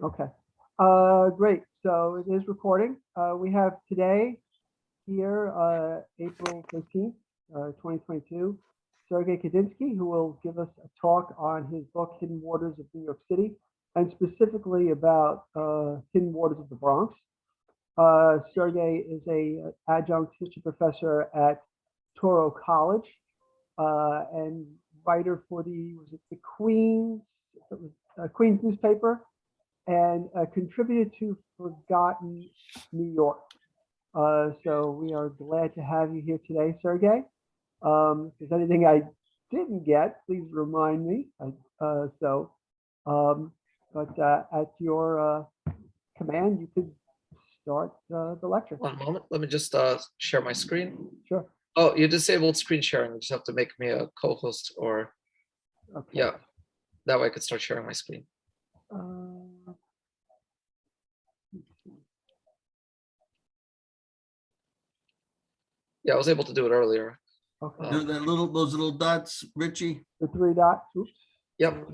Okay. Great. So it is recording. We have today here, April 13th, 2022, Sergey Kadinsky, who will give us a talk on his book, Hidden Waters of New York City, and specifically about Hidden Waters of the Bronx. Sergey is a adjunct history professor at Touro College and writer for the Queens newspaper, and contributed to Forgotten New York. So we are glad to have you here today, Sergey. If there's anything I didn't get, please remind me. But at your command, you could start the lecture. One moment, let me just share my screen. Sure. Oh, you disabled screen sharing. You just have to make me a co-host, or Okay. yeah, that way I could start sharing my screen. Yeah, I was able to do it earlier. Okay. Do that those little dots, Richie, The three dots. Oops. Yep.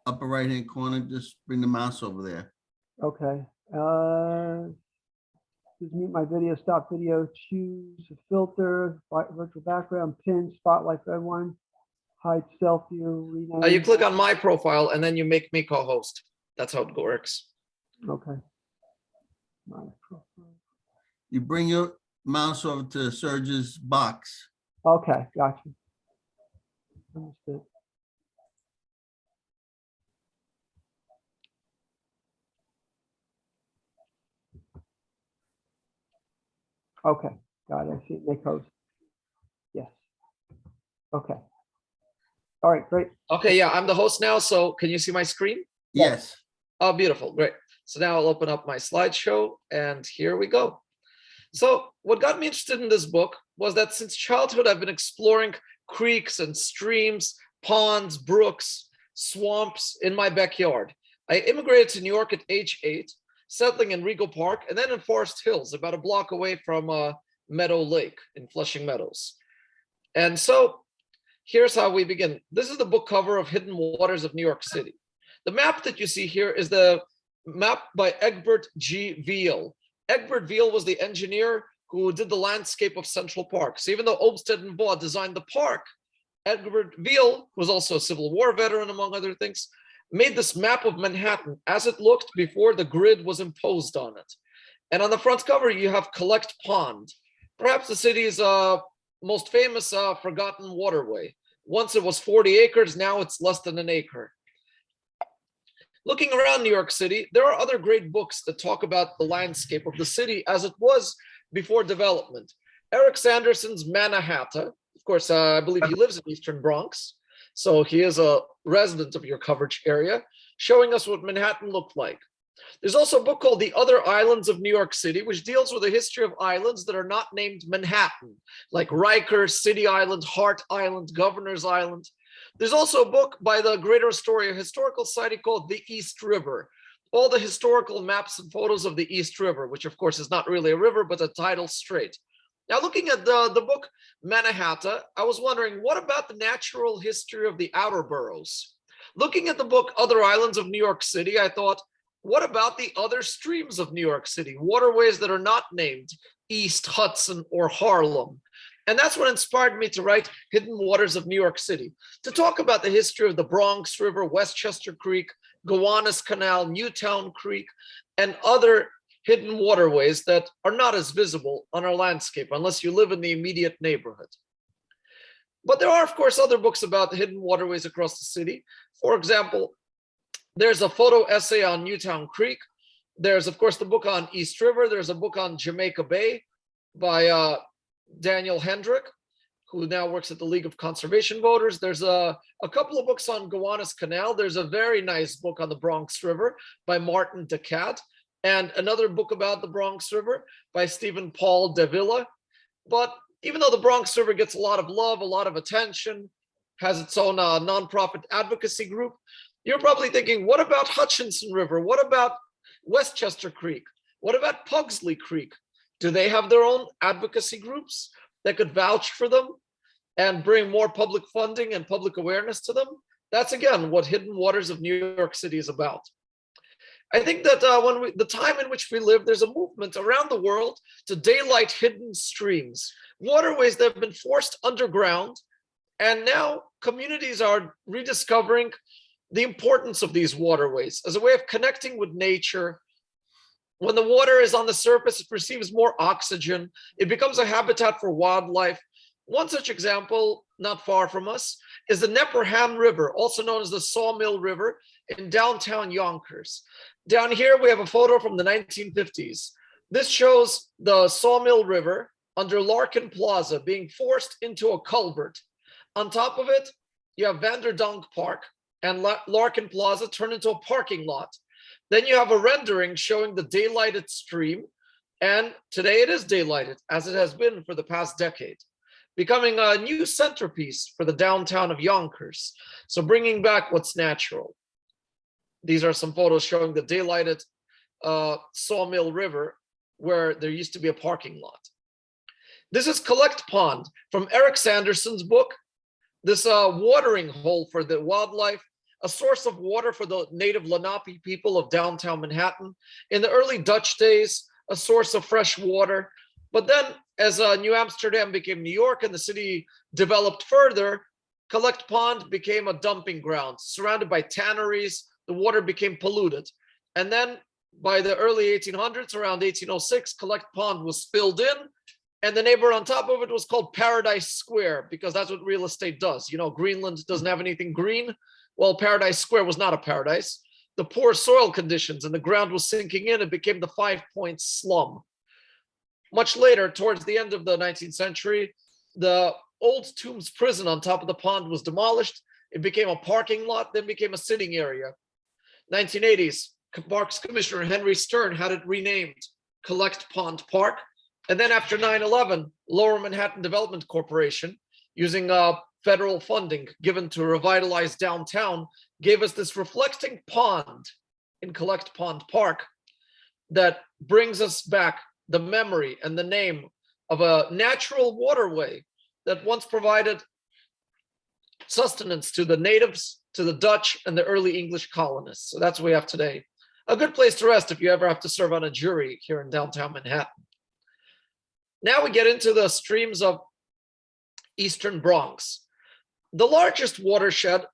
upper right hand corner. Just bring the mouse over there. Okay. Just mute my video, stop video, choose a filter, virtual background, pin, spotlight for everyone, hide self view, rename. You click on my profile and then you make me co-host. That's how it works. Okay. My profile. You bring your mouse over to Serge's box. Okay, gotcha. Understood. Okay, got it. I see it. Make host. Yes. Okay. All right, great. Okay, yeah, I'm the host now. So can you see my screen? Yes. Oh, beautiful. Great. So now I'll open up my slideshow and here we go. So what got me interested in this book was that since childhood, I've been exploring creeks and streams, ponds, brooks, swamps in my backyard. I immigrated to New York at age 8, settling in Rego Park and then in Forest Hills, about a block away from Meadow Lake in Flushing Meadows. And so here's how we begin. This is the book cover of Hidden Waters of New York City. The map that you see here is the map by Egbert G. Veal. Egbert Veal was the engineer who did the landscape of Central Park. So even though Olmsted and Baugh designed the park, Egbert Veal, who was also a Civil War veteran, among other things, made this map of Manhattan as it looked before the grid was imposed on it. And on the front cover, you have Collect Pond, perhaps the city's most famous forgotten waterway. Once it was 40 acres, now it's less than an acre. Looking around New York City, there are other great books that talk about the landscape of the city as it was before development. Eric Sanderson's Mannahatta, of course, I believe he lives in Eastern Bronx, so he is a resident of your coverage area, showing us what Manhattan looked like. There's also a book called The Other Islands of New York City, which deals with the history of islands that are not named Manhattan, like Riker, City Island, Hart Island, Governor's Island. There's also a book by the Greater Astoria Historical Society called The East River, all the historical maps and photos of the East River, which of course is not really a river, but a tidal strait. Now, looking at the book Mannahatta, I was wondering, what about the natural history of the outer boroughs? Looking at the book Other Islands of New York City, I thought, what about the other streams of New York City, waterways that are not named East Hudson or Harlem? And that's what inspired me to write Hidden Waters of New York City, to talk about the history of the Bronx River, Westchester Creek, Gowanus Canal, Newtown Creek, and other hidden waterways that are not as visible on our landscape unless you live in the immediate neighborhood. But there are, of course, other books about the hidden waterways across the city. For example, there's a photo essay on Newtown Creek. There's, of course, the book on East River. There's a book on Jamaica Bay by Daniel Hendrick, who now works at the League of Conservation Voters. There's a couple of books on Gowanus Canal. There's a very nice book on the Bronx River by Martin DeCat, and another book about the Bronx River by Stephen Paul Davila. But even though the Bronx River gets a lot of love, a lot of attention, has its own nonprofit advocacy group, you're probably thinking, what about Hutchinson River? What about Westchester Creek? What about Pugsley Creek? Do they have their own advocacy groups that could vouch for them and bring more public funding and public awareness to them? That's again what Hidden Waters of New York City is about. I think that the time in which we live, there's a movement around the world to daylight hidden streams, waterways that have been forced underground, and now communities are rediscovering the importance of these waterways as a way of connecting with nature. When the water is on the surface, it receives more oxygen. It becomes a habitat for wildlife. One such example, not far from us, is the Neperham River, also known as the Sawmill River, in downtown Yonkers. Down here, we have a photo from the 1950s. This shows the Sawmill River under Larkin Plaza being forced into a culvert. On top of it, you have Vanderdonk Park and Larkin Plaza turned into a parking lot. Then you have a rendering showing the daylighted stream. And today it is daylighted, as it has been for the past decade, becoming a new centerpiece for the downtown of Yonkers. So bringing back what's natural. These are some photos showing the daylighted Sawmill River, where there used to be a parking lot. This is Collect Pond from Eric Sanderson's book. This watering hole for the wildlife, a source of water for the native Lenape people of downtown Manhattan. In the early Dutch days, a source of fresh water. But then as New Amsterdam became New York and the city developed further, Collect Pond became a dumping ground surrounded by tanneries. The water became polluted. And then by the early 1800s, around 1806, Collect Pond was filled in. And the neighborhood on top of it was called Paradise Square, because that's what real estate does. You know, Greenland doesn't have anything green. Well, Paradise Square was not a paradise. The poor soil conditions and the ground was sinking in. It became the 5 Point slum. Much later, towards the end of the 19th century, the old Tombs prison on top of the pond was demolished. It became a parking lot, then became a sitting area. 1980s, Parks Commissioner Henry Stern had it renamed Collect Pond Park. And then after 9/11, Lower Manhattan Development Corporation, using federal funding given to revitalize downtown, gave us this reflecting pond in Collect Pond Park that brings us back the memory and the name of a natural waterway that once provided sustenance to the natives, to the Dutch, and the early English colonists. So that's what we have today. A good place to rest if you ever have to serve on a jury here in downtown Manhattan. Now we get into the streams of Eastern Bronx. The largest watershed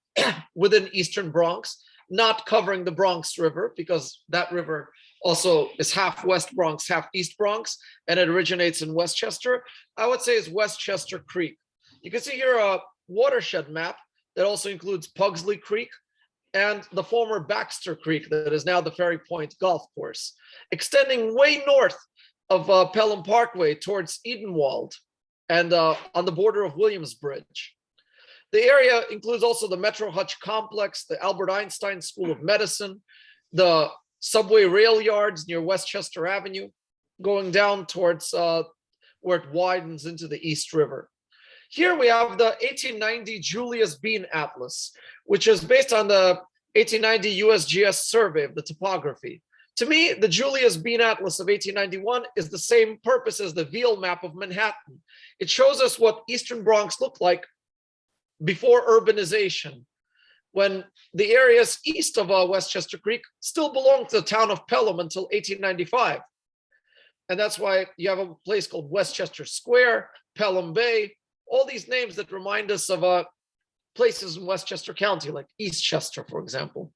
within Eastern Bronx, not covering the Bronx River, because that river also is half West Bronx, half East Bronx, and it originates in Westchester, I would say is Westchester Creek. You can see here a watershed map that also includes Pugsley Creek and the former Baxter Creek that is now the Ferry Point Golf Course, extending way north of Pelham Parkway towards Edenwald and on the border of Williamsbridge. The area includes also the Metro Hutch Complex, the Albert Einstein School of Medicine, the subway rail yards near Westchester Avenue, going down towards where it widens into the East River. Here we have the 1890 Julius Bean Atlas, which is based on the 1890 USGS survey of the topography. To me, the Julius Bean Atlas of 1891 is the same purpose as the Veal map of Manhattan. It shows us what Eastern Bronx looked like before urbanization, when the areas east of Westchester Creek still belonged to the town of Pelham until 1895. And that's why you have a place called Westchester Square, Pelham Bay, all these names that remind us of places in Westchester County, like Eastchester, for example.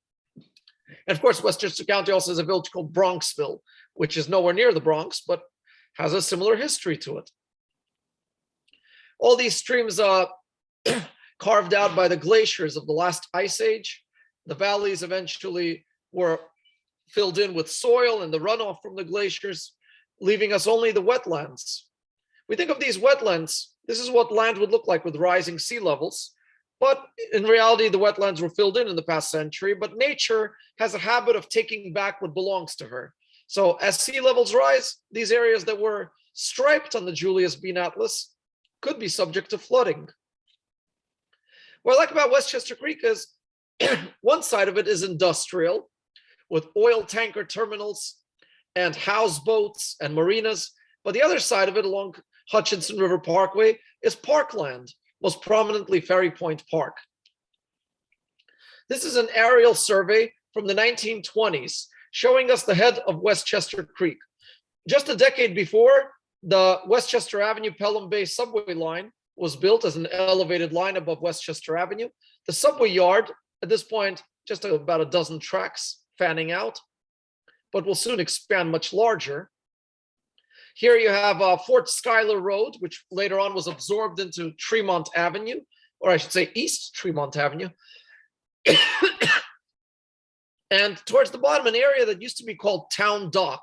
And of course, Westchester County also has a village called Bronxville, which is nowhere near the Bronx, but has a similar history to it. All these streams carved out by the glaciers of the last ice age. The valleys eventually were filled in with soil and the runoff from the glaciers, leaving us only the wetlands. We think of these wetlands, this is what land would look like with rising sea levels. But in reality, the wetlands were filled in the past century, but nature has a habit of taking back what belongs to her. So as sea levels rise, these areas that were striped on the Julius Bean Atlas could be subject to flooding. What I like about Westchester Creek is one side of it is industrial, with oil tanker terminals and houseboats and marinas. But the other side of it along Hutchinson River Parkway is parkland, most prominently Ferry Point Park. This is an aerial survey from the 1920s showing us the head of Westchester Creek. Just a decade before, the Westchester Avenue Pelham Bay subway line was built as an elevated line above Westchester Avenue. The subway yard, at this point, just about a dozen tracks fanning out, but will soon expand much larger. Here you have Fort Schuyler Road, which later on was absorbed into Tremont Avenue, or I should say East Tremont Avenue. And towards the bottom, an area that used to be called Town Dock,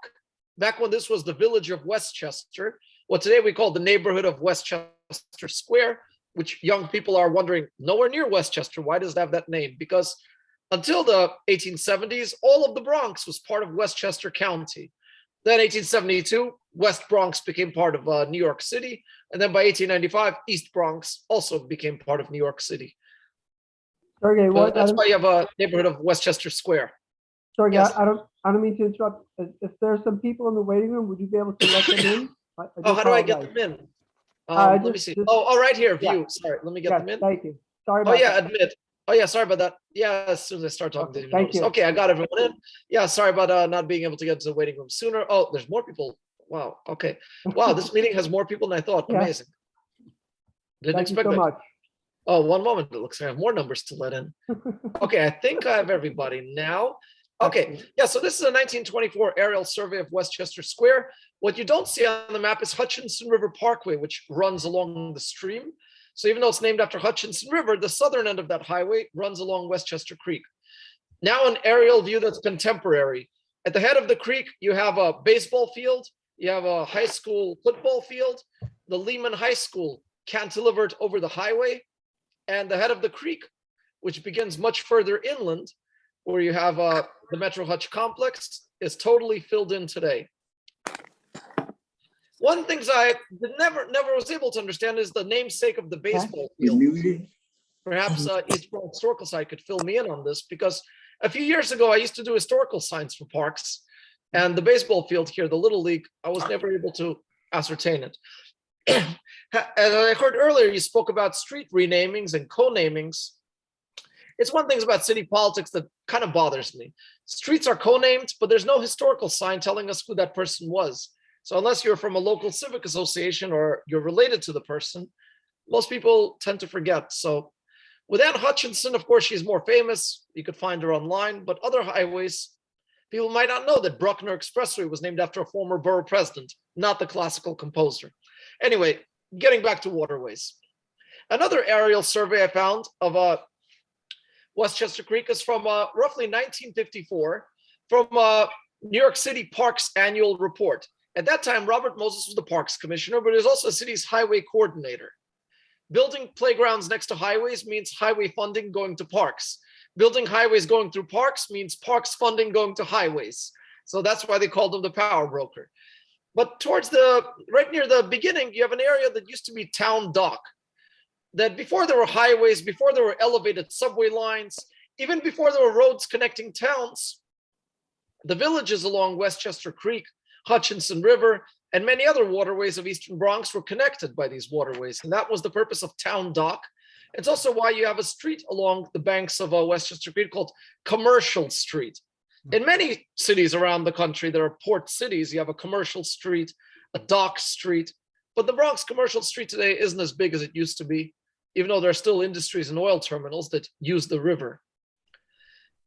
back when this was the village of Westchester, what today we call the neighborhood of Westchester Square, which young people are wondering, nowhere near Westchester, why does it have that name? Because until the 1870s, all of the Bronx was part of Westchester County. Then 1872, West Bronx became part of New York City. And then by 1895, East Bronx also became part of New York City. Sergey, what? That's why you have a neighborhood of Westchester Square. Sergey, Yes. I don't mean to interrupt. If there's some people in the waiting room, would you be able to let them in? Oh, how do I get apologize. them in? Let me just- see. just- Oh, right here, yeah. view. Sorry, let me get Yes, them in. thank you. Sorry Oh about yeah, that. admit. Oh yeah, sorry about that. Yeah, as soon as I start talking, Okay, didn't thank notice. you. Okay, I got everyone in. Yeah, sorry about not being able to get to the waiting room sooner. Oh, there's more people. Wow. Okay. Wow, this meeting has more people than I thought. Yeah. Amazing. Didn't Thank you expect so that. much. Oh, one moment. It looks like I have more numbers to let in. Okay, I think I have everybody now. Okay, Excellent. yeah, so this is a 1924 aerial survey of Westchester Square. What you don't see on the map is Hutchinson River Parkway, which runs along the stream. So even though it's named after Hutchinson River, the southern end of that highway runs along Westchester Creek. Now an aerial view that's contemporary. At the head of the creek, you have a baseball field, you have a high school football field, the Lehman High School cantilevered over the highway, and the head of the creek, which begins much further inland, where you have the Metro Hutch complex, is totally filled in today. One of the things I never was able to understand is the namesake of the baseball field. Perhaps East Bronx Historical Site could fill me in on this, because a few years ago, I used to do historical science for parks, and the baseball field here, the Little League, I was never able to ascertain it. As I heard earlier, you spoke about street renamings and co-namings. It's one thing about city politics that kind of bothers me. Streets are co-named, but there's no historical sign telling us who that person was. So unless you're from a local civic association or you're related to the person, most people tend to forget. So with Anne Hutchinson, of course, she's more famous. You could find her online, but other highways, people might not know that Bruckner Expressway was named after a former borough president, not the classical composer. Anyway, getting back to Waterways. Another aerial survey I found of Westchester Creek is from roughly 1954 from New York City Parks Annual Report. At that time, Robert Moses was the Parks Commissioner, but he was also the city's highway coordinator. Building playgrounds next to highways means highway funding going to parks. Building highways going through parks means parks funding going to highways. So that's why they called him the power broker. But towards right near the beginning, you have an area that used to be Town Dock. That before there were highways, before there were elevated subway lines, even before there were roads connecting towns, the villages along Westchester Creek, Hutchinson River, and many other waterways of Eastern Bronx were connected by these waterways. And that was the purpose of Town Dock. It's also why you have a street along the banks of Westchester Creek called Commercial Street. In many cities around the country, there are port cities. You have a commercial street, a dock street, but the Bronx Commercial Street today isn't as big as it used to be, even though there are still industries and oil terminals that use the river.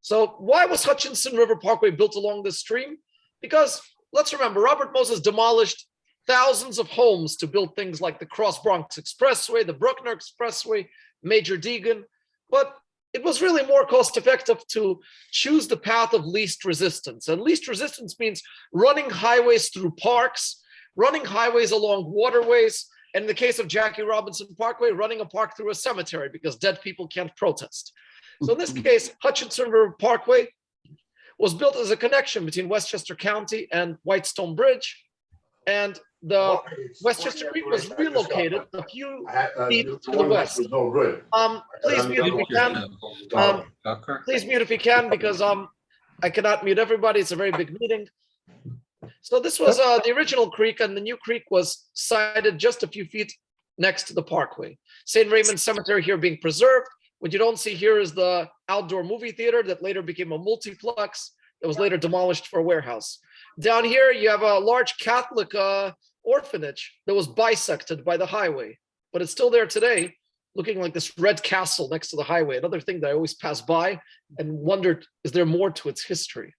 So why was Hutchinson River Parkway built along this stream? Because let's remember, Robert Moses demolished thousands of homes to build things like the Cross Bronx Expressway, the Bruckner Expressway, Major Deegan, but it was really more cost effective to choose the path of least resistance. And least resistance means running highways through parks, running highways along waterways, and in the case of Jackie Robinson Parkway, running a park through a cemetery because dead people can't protest. So in this case, Hutchinson River Parkway was built as a connection between Westchester County and Whitestone Bridge, and the Westchester Creek was relocated a few feet to the west. Please mute if you can. Please mute if you can, because I cannot mute everybody. It's a very big meeting. So this was the original creek, and the new creek was sited just a few feet next to the parkway. St. Raymond Cemetery here being preserved, What you don't see here is the outdoor movie theater that later became a multiplex that was later demolished for a warehouse. Down here, you have a large Catholic orphanage that was bisected by the highway, but it's still there today, looking like this red castle next to the highway. Another thing that I always pass by and wondered, is there more to its history?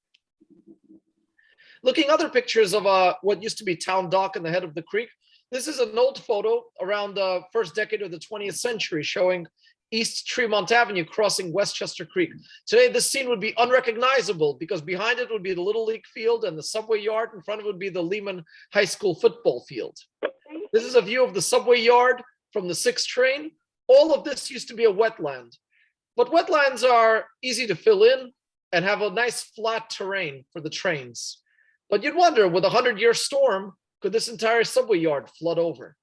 Looking other pictures of what used to be town dock in the head of the creek. This is an old photo around the first decade of the 20th century showing East Tremont Avenue crossing Westchester Creek. Today, this scene would be unrecognizable because behind it would be the Little League field and the subway yard. In front of it would be the Lehman High School football field. This is a view of the subway yard from the 6th train. All of this used to be a wetland, but wetlands are easy to fill in and have a nice flat terrain for the trains. But you'd wonder, with a 100-year storm, could this entire subway yard flood over?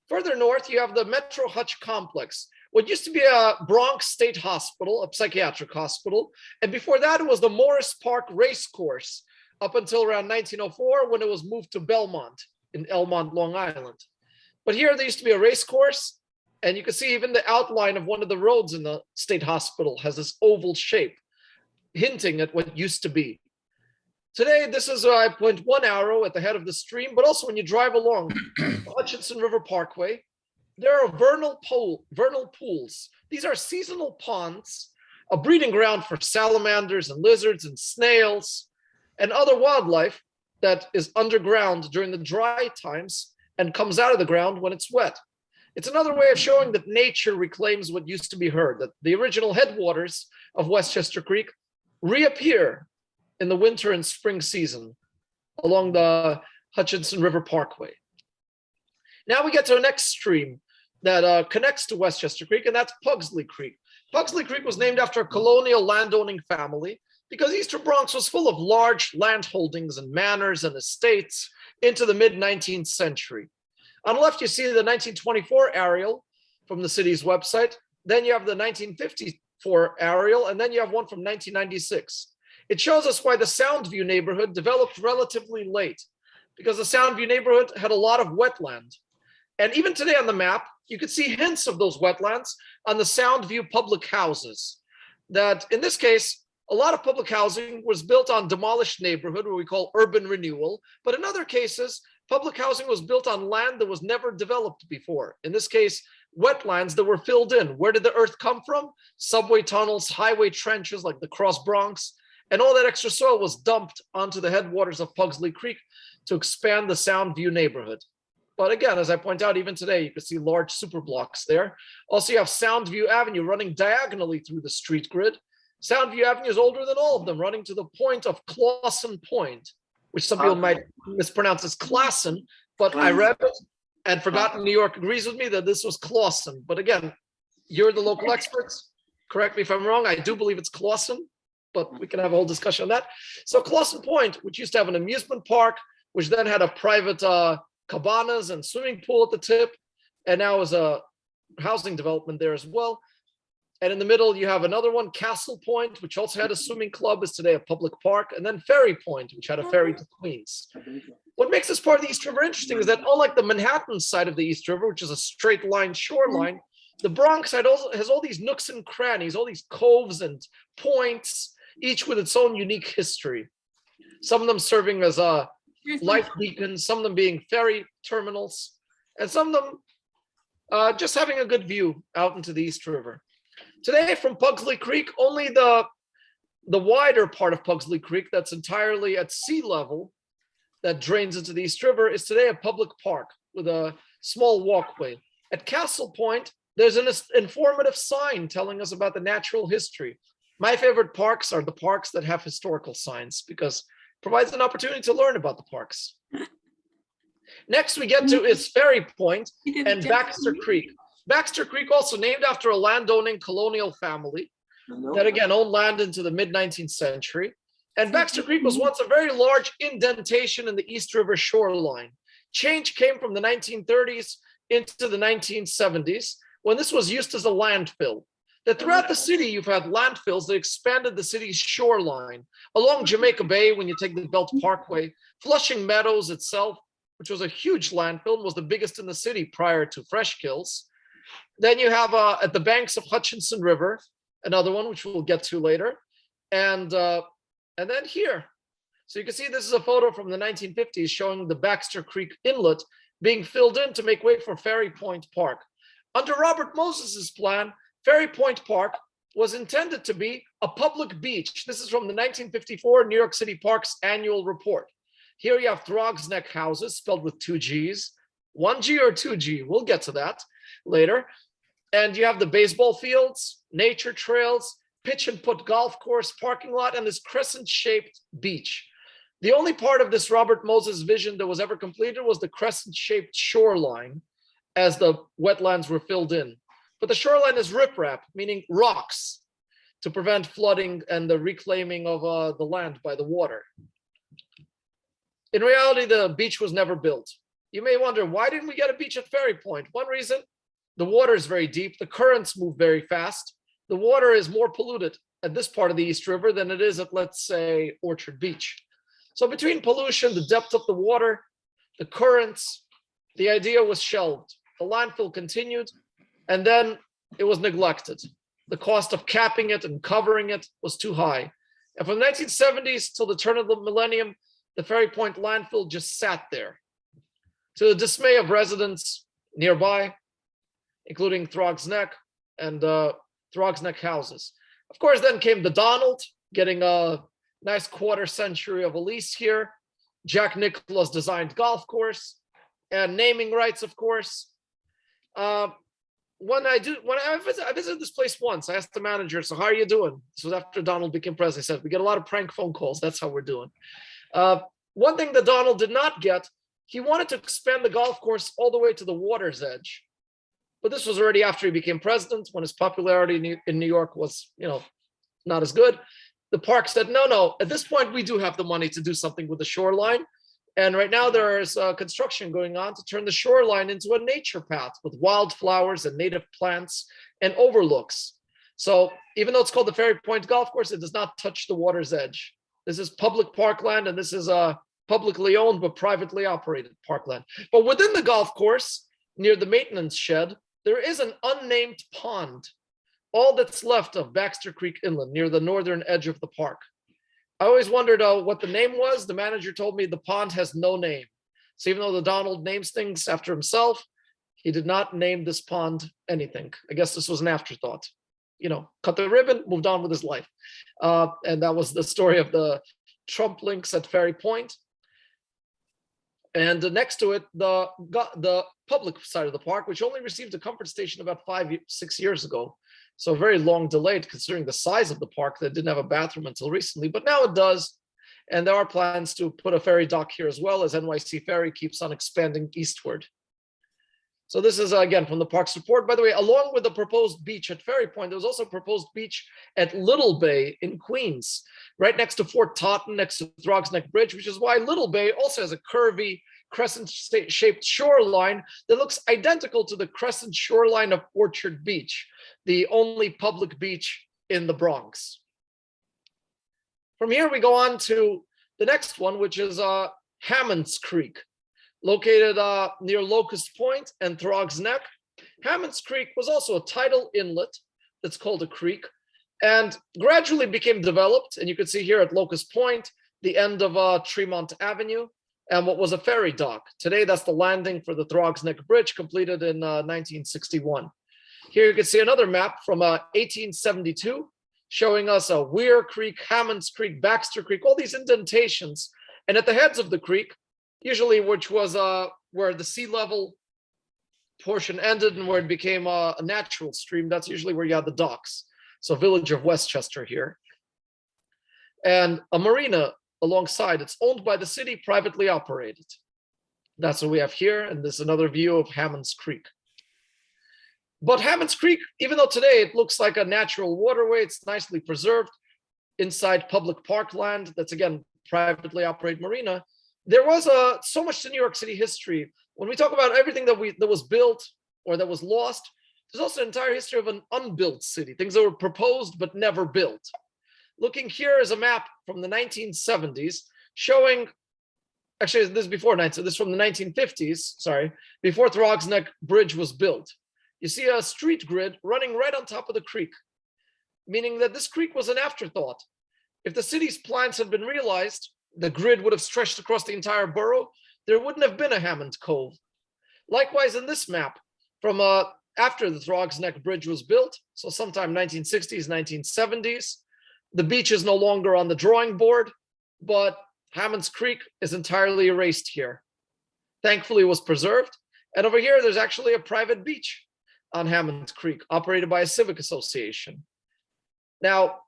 Further north, you have the Metro Hutch complex, what used to be a Bronx State Hospital, a psychiatric hospital. And before that, it was the Morris Park Race Course up until around 1904 when it was moved to Belmont in Elmont, Long Island. But here there used to be a race course, and you can see even the outline of one of the roads in the state hospital has this oval shape, hinting at what used to be. Today, this is I point one arrow at the head of the stream, but also when you drive along the Hutchinson River Parkway, there are vernal pools. These are seasonal ponds, a breeding ground for salamanders and lizards and snails and other wildlife that is underground during the dry times and comes out of the ground when it's wet. It's another way of showing that nature reclaims what used to be heard, that the original headwaters of Westchester Creek reappear in the winter and spring season along the Hutchinson River Parkway. Now we get to the next stream that connects to Westchester Creek, and that's Pugsley Creek. Pugsley Creek was named after a colonial landowning family because Eastern Bronx was full of large land holdings and manors and estates into the mid-19th century. On the left, you see the 1924 aerial from the city's website. Then you have the 1954 aerial, and then you have one from 1996. It shows us why the Soundview neighborhood developed relatively late, because the Soundview neighborhood had a lot of wetland. And even today on the map, you can see hints of those wetlands on the Soundview public houses. That in this case, a lot of public housing was built on demolished neighborhood, what we call urban renewal. But in other cases, public housing was built on land that was never developed before. In this case, wetlands that were filled in. Where did the earth come from? Subway tunnels, highway trenches like the Cross Bronx. And all that extra soil was dumped onto the headwaters of Pugsley Creek to expand the Soundview neighborhood. But again, as I point out, even today, you can see large superblocks there. Also, you have Soundview Avenue running diagonally through the street grid. Soundview Avenue is older than all of them, running to the point of Clawson Point, which some people might mispronounce as Classen, but I read it and Forgotten New York agrees with me that this was Clawson. But again, you're the local experts. Correct me if I'm wrong. I do believe it's Clawson, but we can have a whole discussion on that. So Clawson Point, which used to have an amusement park, which then had a private cabanas and swimming pool at the tip, and now is a housing development there as well. And in the middle, you have another one, Castle Point, which also had a swimming club, is today a public park, and then Ferry Point, which had a ferry to Queens. What makes this part of the East River interesting is that unlike the Manhattan side of the East River, which is a straight line shoreline, the Bronx side also has all these nooks and crannies, all these coves and points, each with its own unique history. Some of them serving as life beacons, some of them being ferry terminals, and some of them just having a good view out into the East River. Today from Pugsley Creek, only the wider part of Pugsley Creek that's entirely at sea level that drains into the East River is today a public park with a small walkway. At Castle Point, there's an informative sign telling us about the natural history. My favorite parks are the parks that have historical signs because it provides an opportunity to learn about the parks. Next, we get to is Ferry Point and Baxter Creek. Baxter Creek, also named after a landowning colonial family that again owned land into the mid-19th century. And Baxter Creek was once a very large indentation in the East River shoreline. Change came from the 1930s into the 1970s when this was used as a landfill. That throughout the city, you've had landfills that expanded the city's shoreline. Along Jamaica Bay, when you take the Belt Parkway, Flushing Meadows itself, which was a huge landfill, was the biggest in the city prior to Fresh Kills. Then you have at the banks of Hutchinson River, another one which we'll get to later, and then here. So you can see this is a photo from the 1950s showing the Baxter Creek Inlet being filled in to make way for Ferry Point Park. Under Robert Moses's plan, Ferry Point Park was intended to be a public beach. This is from the 1954 New York City Parks Annual Report. Here you have Throgs Neck houses spelled with 2 G's, 1 G or 2 G. We'll get to that later. And you have the baseball fields, nature trails, pitch and putt golf course, parking lot, and this crescent-shaped beach. The only part of this Robert Moses vision that was ever completed was the crescent-shaped shoreline as the wetlands were filled in. But the shoreline is riprap, meaning rocks, to prevent flooding and the reclaiming of the land by the water. In reality, the beach was never built. You may wonder, why didn't we get a beach at Ferry Point? One reason, the water is very deep, the currents move very fast. The water is more polluted at this part of the East River than it is at, let's say, Orchard Beach. So between pollution, the depth of the water, the currents, the idea was shelved. The landfill continued, and then it was neglected. The cost of capping it and covering it was too high. And from the 1970s till the turn of the millennium, the Ferry Point landfill just sat there, to the dismay of residents nearby, including Throgs Neck and Throgs Neck houses. Of course, then came the Donald, getting a nice quarter century of a lease here. Jack Nicklaus designed golf course and naming rights, of course. When I visited this place once, I asked the manager, so how are you doing? This was after Donald became president. I said, we get a lot of prank phone calls. That's how we're doing. One thing that Donald did not get, he wanted to expand the golf course all the way to the water's edge. But this was already after he became president, when his popularity in New York was, not as good. The park said, no, at this point, we do have the money to do something with the shoreline. And right now there is construction going on to turn the shoreline into a nature path with wildflowers and native plants and overlooks. So even though it's called the Ferry Point Golf Course, it does not touch the water's edge. This is public parkland, and this is publicly owned but privately operated parkland. But within the golf course, near the maintenance shed, there is an unnamed pond, all that's left of Baxter Creek Inlet near the northern edge of the park. I always wondered what the name was. The manager told me the pond has no name. So even though the Donald names things after himself, he did not name this pond anything. I guess this was an afterthought. Cut the ribbon, moved on with his life. And that was the story of the Trump links at Ferry Point. And next to it, the public side of the park, which only received a comfort station about 5-6 years ago. So very long delayed considering the size of the park that didn't have a bathroom until recently, but now it does. And there are plans to put a ferry dock here as well, as NYC Ferry keeps on expanding eastward. So this is, again, from the park's report. By the way, along with the proposed beach at Ferry Point, there was also a proposed beach at Little Bay in Queens, right next to Fort Totten, next to Throgs Neck Bridge, which is why Little Bay also has a curvy crescent-shaped shoreline that looks identical to the crescent shoreline of Orchard Beach, the only public beach in the Bronx. From here, we go on to the next one, which is Hammond's Creek, located near Locust Point and Throgs Neck. Hammond's Creek was also a tidal inlet that's called a creek and gradually became developed. And you can see here at Locust Point, the end of Tremont Avenue, and what was a ferry dock. Today, that's the landing for the Throgs Neck Bridge, completed in 1961. Here you can see another map from 1872, showing us a Weir Creek, Hammond's Creek, Baxter Creek, all these indentations. And at the heads of the creek, usually which was where the sea level portion ended and where it became a natural stream, that's usually where you had the docks. So village of Westchester here. And a marina alongside, it's owned by the city, privately operated. That's what we have here, and this is another view of Hammond's Creek. But Hammond's Creek, even though today it looks like a natural waterway, it's nicely preserved inside public parkland, that's again, privately operated marina. There was so much to New York City history. When we talk about everything that was built or that was lost, there's also an entire history of an unbuilt city, things that were proposed but never built. Looking here is a map from the 1970s showing, actually this is before, this is from the 1950s, sorry, before Throgs Neck Bridge was built. you see a street grid running right on top of the creek, meaning that this creek was an afterthought. If the city's plans had been realized, the grid would have stretched across the entire borough. There wouldn't have been a Hammond Cove. Likewise, in this map, from after the Throgs Neck Bridge was built, so sometime 1960s, 1970s, the beach is no longer on the drawing board, but Hammond's Creek is entirely erased here. Thankfully, it was preserved. And over here, there's actually a private beach on Hammond Creek, operated by a civic association. Now,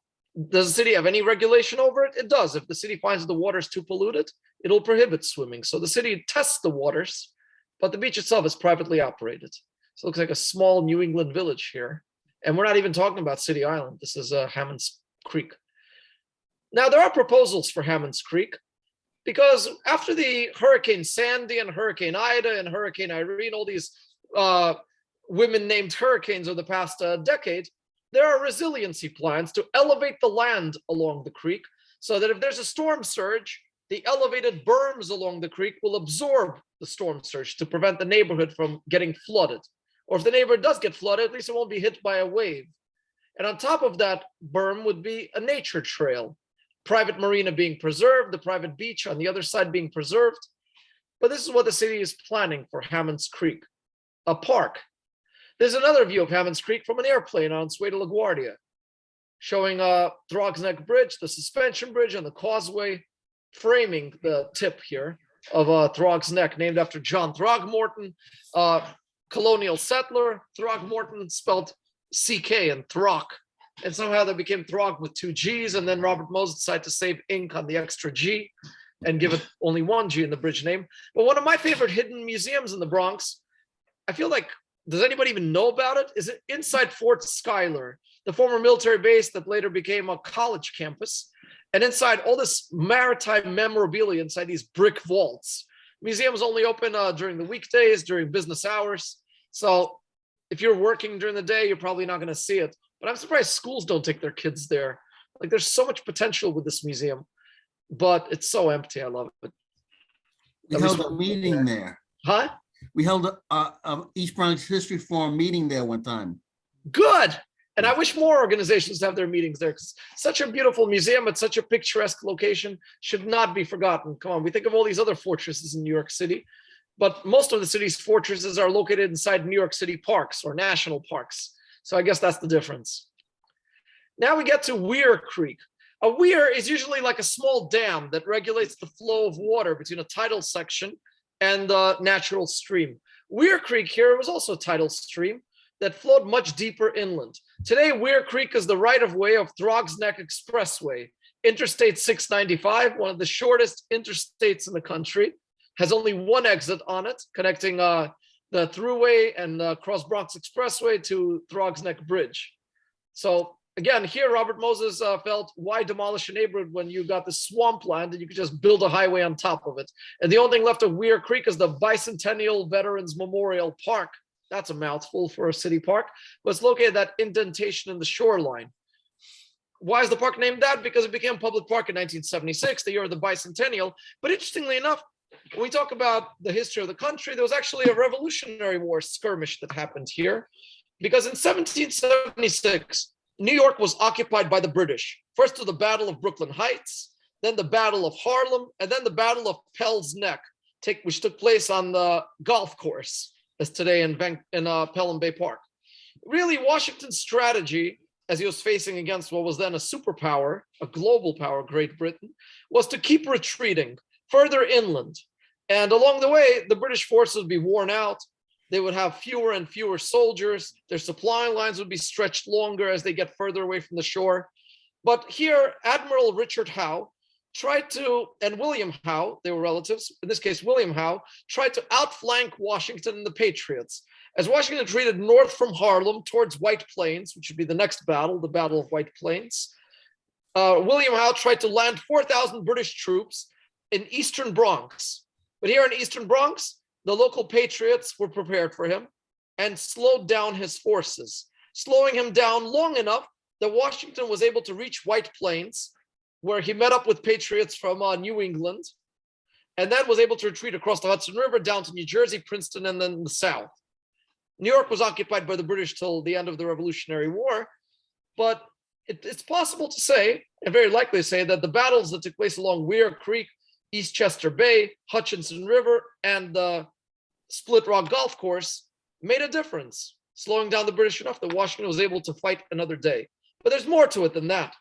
does the city have any regulation over it? It does. If the city finds the water is too polluted, it'll prohibit swimming. So the city tests the waters, but the beach itself is privately operated. So it looks like a small New England village here. And we're not even talking about City Island. This is Hammond's Creek. Now, there are proposals for Hammond's Creek, because after the Hurricane Sandy and Hurricane Ida and Hurricane Irene, all these women named hurricanes over the past decade, there are resiliency plans to elevate the land along the creek so that if there's a storm surge, the elevated berms along the creek will absorb the storm surge to prevent the neighborhood from getting flooded. Or if the neighborhood does get flooded, at least it won't be hit by a wave. And on top of that berm would be a nature trail, private marina being preserved, the private beach on the other side being preserved. But this is what the city is planning for Hammond's Creek, a park. There's another view of Hammond's Creek from an airplane on its way to LaGuardia, showing Throgs Neck Bridge, the suspension bridge, and the causeway, framing the tip here of Throgs Neck, named after John Throgmorton, colonial settler. Throgmorton spelled CK and Throck. And somehow that became Throg with 2 G's, and then Robert Moses decided to save ink on the extra G and give it only 1 G in the bridge name. But one of my favorite hidden museums in the Bronx, I feel like, does anybody even know about it? Is it inside Fort Schuyler, the former military base that later became a college campus? And inside all this maritime memorabilia inside these brick vaults. Museums only open during the weekdays, during business hours. So if you're working during the day, you're probably not going to see it. But I'm surprised schools don't take their kids there. Like, there's so much potential with this museum, but it's so empty. I love it. We held a meeting there. Huh? We held a East Bronx History Forum meeting there one time. Good. And I wish more organizations have their meetings there, because such a beautiful museum at such a picturesque location should not be forgotten. Come on, we think of all these other fortresses in New York City, but most of the city's fortresses are located inside New York City parks or national parks. So I guess that's the difference. Now we get to Weir Creek. A weir is usually like a small dam that regulates the flow of water between a tidal section and the natural stream. Weir Creek here was also a tidal stream that flowed much deeper inland. Today, Weir Creek is the right-of-way of Throgs Neck Expressway. Interstate 695, one of the shortest interstates in the country, has only one exit on it, connecting the Thruway and Cross Bronx Expressway to Throgs Neck Bridge. So again, here Robert Moses felt, why demolish a neighborhood when you got the swampland and you could just build a highway on top of it? And the only thing left of Weir Creek is the Bicentennial Veterans Memorial Park. That's a mouthful for a city park, but it's located at that indentation in the shoreline. Why is the park named that? Because it became a public park in 1976, the year of the bicentennial. But interestingly enough, when we talk about the history of the country, there was actually a Revolutionary War skirmish that happened here, because in 1776, New York was occupied by the British. First to the Battle of Brooklyn Heights, then the Battle of Harlem, and then the Battle of Pell's Neck, which took place on the golf course, as today in Pelham Bay Park. Really, Washington's strategy, as he was facing against what was then a superpower, a global power, Great Britain, was to keep retreating further inland. And along the way, the British forces would be worn out. They would have fewer and fewer soldiers. Their supply lines would be stretched longer as they get further away from the shore. But here, Admiral Richard Howe tried to, and William Howe, they were relatives, in this case, William Howe, tried to outflank Washington and the Patriots. As Washington retreated north from Harlem towards White Plains, which would be the next battle, the Battle of White Plains, William Howe tried to land 4,000 British troops in eastern Bronx. But here in eastern Bronx, the local patriots were prepared for him and slowed down his forces, slowing him down long enough that Washington was able to reach White Plains, where he met up with patriots from New England, and then was able to retreat across the Hudson River down to New Jersey, Princeton, and then the South. New York was occupied by the British till the end of the Revolutionary War, but it's possible to say, and very likely to say, that the battles that took place along Weir Creek, Eastchester Bay, Hutchinson River, and the Split Rock Golf Course made a difference, slowing down the British enough that Washington was able to fight another day. But there's more to it than that.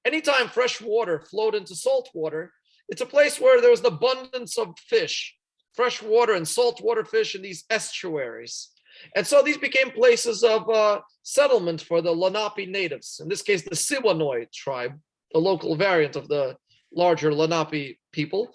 Anytime fresh water flowed into salt water, it's a place where there was an abundance of fish, fresh water and saltwater fish in these estuaries. And so these became places of settlement for the Lenape natives, in this case, the Siwanoy tribe, the local variant of the larger Lenape people.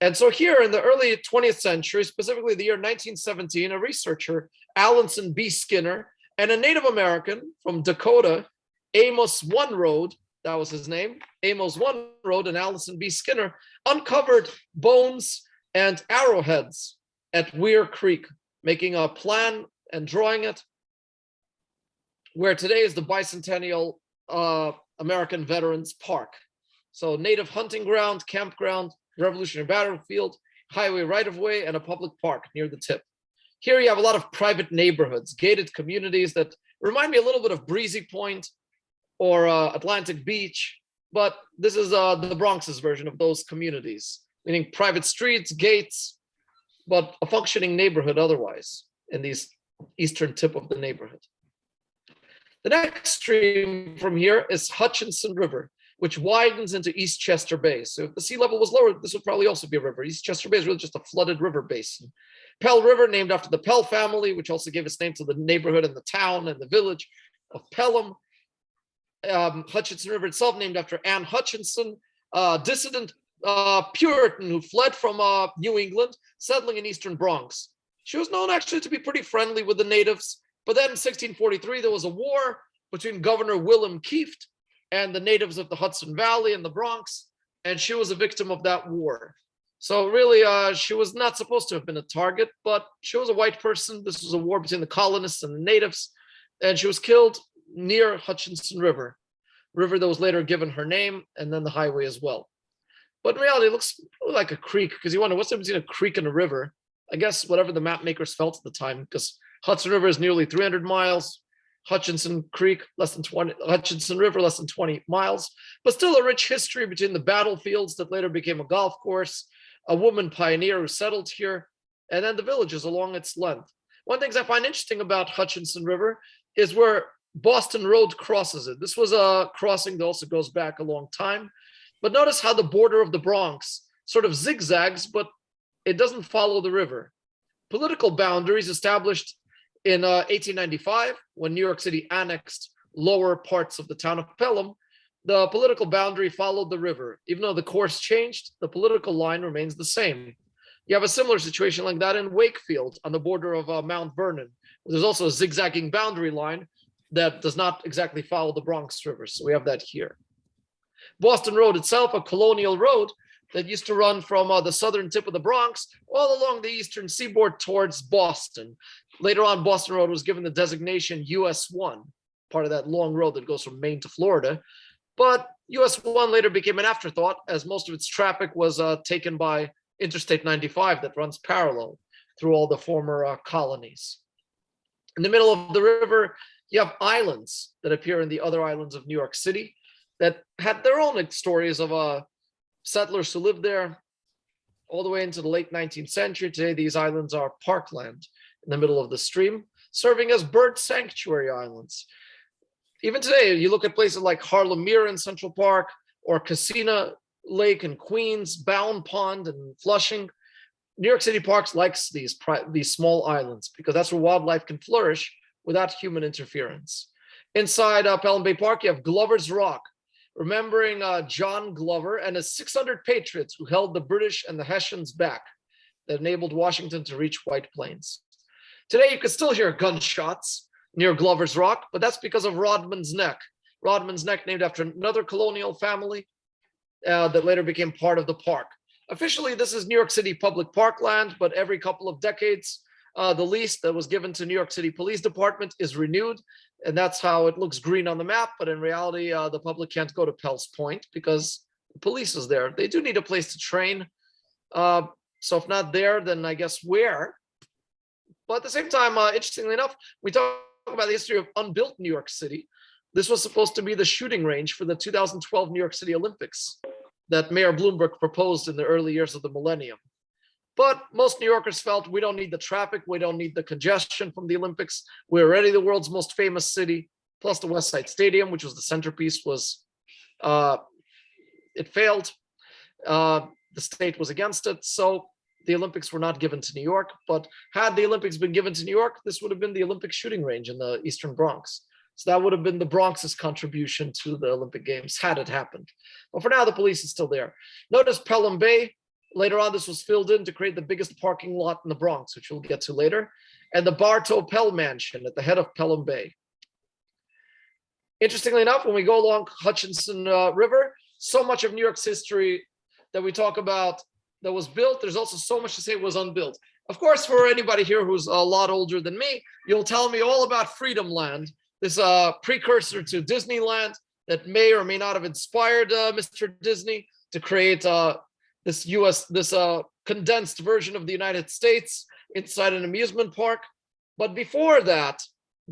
And so here in the early 20th century, specifically the year 1917, a researcher, Alanson B. Skinner, and a Native American from Dakota, Amos One Road, that was his name, Amos One Road and Alanson B. Skinner, uncovered bones and arrowheads at Weir Creek, making a plan and drawing it, where today is the Bicentennial American Veterans Park. So native hunting ground, campground, Revolutionary Battlefield, highway right-of-way, and a public park near the tip. Here you have a lot of private neighborhoods, gated communities that remind me a little bit of Breezy Point or Atlantic Beach, but this is the Bronx's version of those communities, meaning private streets, gates, but a functioning neighborhood otherwise in these eastern tip of the neighborhood. The next stream from here is Hutchinson River, which widens into Eastchester Bay. So if the sea level was lower, this would probably also be a river. Eastchester Bay is really just a flooded river basin. Pell River, named after the Pell family, which also gave its name to the neighborhood and the town and the village of Pelham. Hutchinson River itself, named after Anne Hutchinson, dissident Puritan who fled from New England, settling in eastern Bronx. She was known actually to be pretty friendly with the natives, but then in 1643, there was a war between Governor Willem Kieft and the natives of the Hudson Valley and the Bronx, and she was a victim of that war. So really, she was not supposed to have been a target, but she was a white person. This was a war between the colonists and the natives, and she was killed near Hutchinson River that was later given her name, and then the highway as well. But in reality, it looks like a creek, because you wonder, what's the difference between a creek and a river? I guess whatever the map makers felt at the time, because Hudson River is nearly 300 miles, Hutchinson Creek, Hutchinson River, less than 20 miles, but still a rich history between the battlefields that later became a golf course, a woman pioneer who settled here, and then the villages along its length. One of the things I find interesting about Hutchinson River is where Boston Road crosses it. This was a crossing that also goes back a long time, but notice how the border of the Bronx sort of zigzags, but it doesn't follow the river. Political boundaries established in 1895, when New York City annexed lower parts of the town of Pelham, the political boundary followed the river. Even though the course changed, the political line remains the same. You have a similar situation like that in Wakefield on the border of Mount Vernon. There's also a zigzagging boundary line that does not exactly follow the Bronx River. So we have that here. Boston Road itself, a colonial road that used to run from the southern tip of the Bronx all along the eastern seaboard towards Boston. Later on, Boston Road was given the designation US 1, part of that long road that goes from Maine to Florida. But US 1 later became an afterthought, as most of its traffic was taken by Interstate 95 that runs parallel through all the former colonies. In the middle of the river, you have islands that appear in the other islands of New York City that had their own stories of settlers who lived there all the way into the late 19th century. Today, these islands are parkland in the middle of the stream, serving as bird sanctuary islands. Even today, you look at places like Harlem Mere in Central Park, or Casina Lake in Queens, Bound Pond in Flushing. New York City Parks likes these small islands because that's where wildlife can flourish without human interference. Inside Pelham Bay Park, you have Glover's Rock, remembering John Glover and his 600 patriots who held the British and the Hessians back, that enabled Washington to reach White Plains. Today, you can still hear gunshots near Glover's Rock, but that's because of Rodman's Neck. Rodman's Neck, named after another colonial family that later became part of the park. Officially, this is New York City public parkland, but every couple of decades, the lease that was given to New York City Police Department is renewed, and that's how it looks green on the map. But in reality, the public can't go to Pell's Point because the police is there. They do need a place to train. So if not there, then I guess where? But at the same time, interestingly enough, we talk about the history of unbuilt New York City. This was supposed to be the shooting range for the 2012 New York City Olympics that Mayor Bloomberg proposed in the early years of the millennium. But most New Yorkers felt we don't need the traffic, we don't need the congestion from the Olympics. We're already the world's most famous city. Plus the West Side Stadium, which was the centerpiece, it failed. The state was against it, so the Olympics were not given to New York. But had the Olympics been given to New York, this would have been the Olympic shooting range in the Eastern Bronx. So that would have been the Bronx's contribution to the Olympic Games had it happened. But for now, the police is still there. Notice Pelham Bay. Later on, this was filled in to create the biggest parking lot in the Bronx, which we'll get to later, and the Bartow Pell Mansion at the head of Pelham Bay. Interestingly enough, when we go along Hutchinson River, so much of New York's history that we talk about that was built, there's also so much to say was unbuilt. Of course, for anybody here who's a lot older than me, you'll tell me all about Freedom Land, this precursor to Disneyland that may or may not have inspired Mr. Disney to create this condensed version of the United States inside an amusement park. But before that,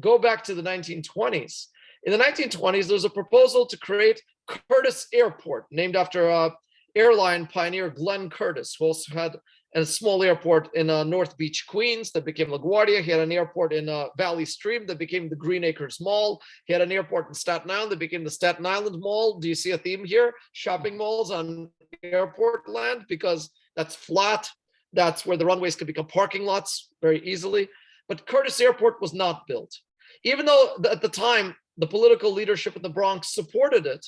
go back to the 1920s. In the 1920s, there was a proposal to create Curtis Airport, named after airline pioneer Glenn Curtis, who also had a small airport in North Beach, Queens, that became LaGuardia. He had an airport in Valley Stream that became the Green Acres Mall. He had an airport in Staten Island that became the Staten Island Mall. Do you see a theme here? Shopping malls on airport land, because that's flat. That's where the runways could become parking lots very easily. But Curtis Airport was not built. Even though at the time, the political leadership in the Bronx supported it,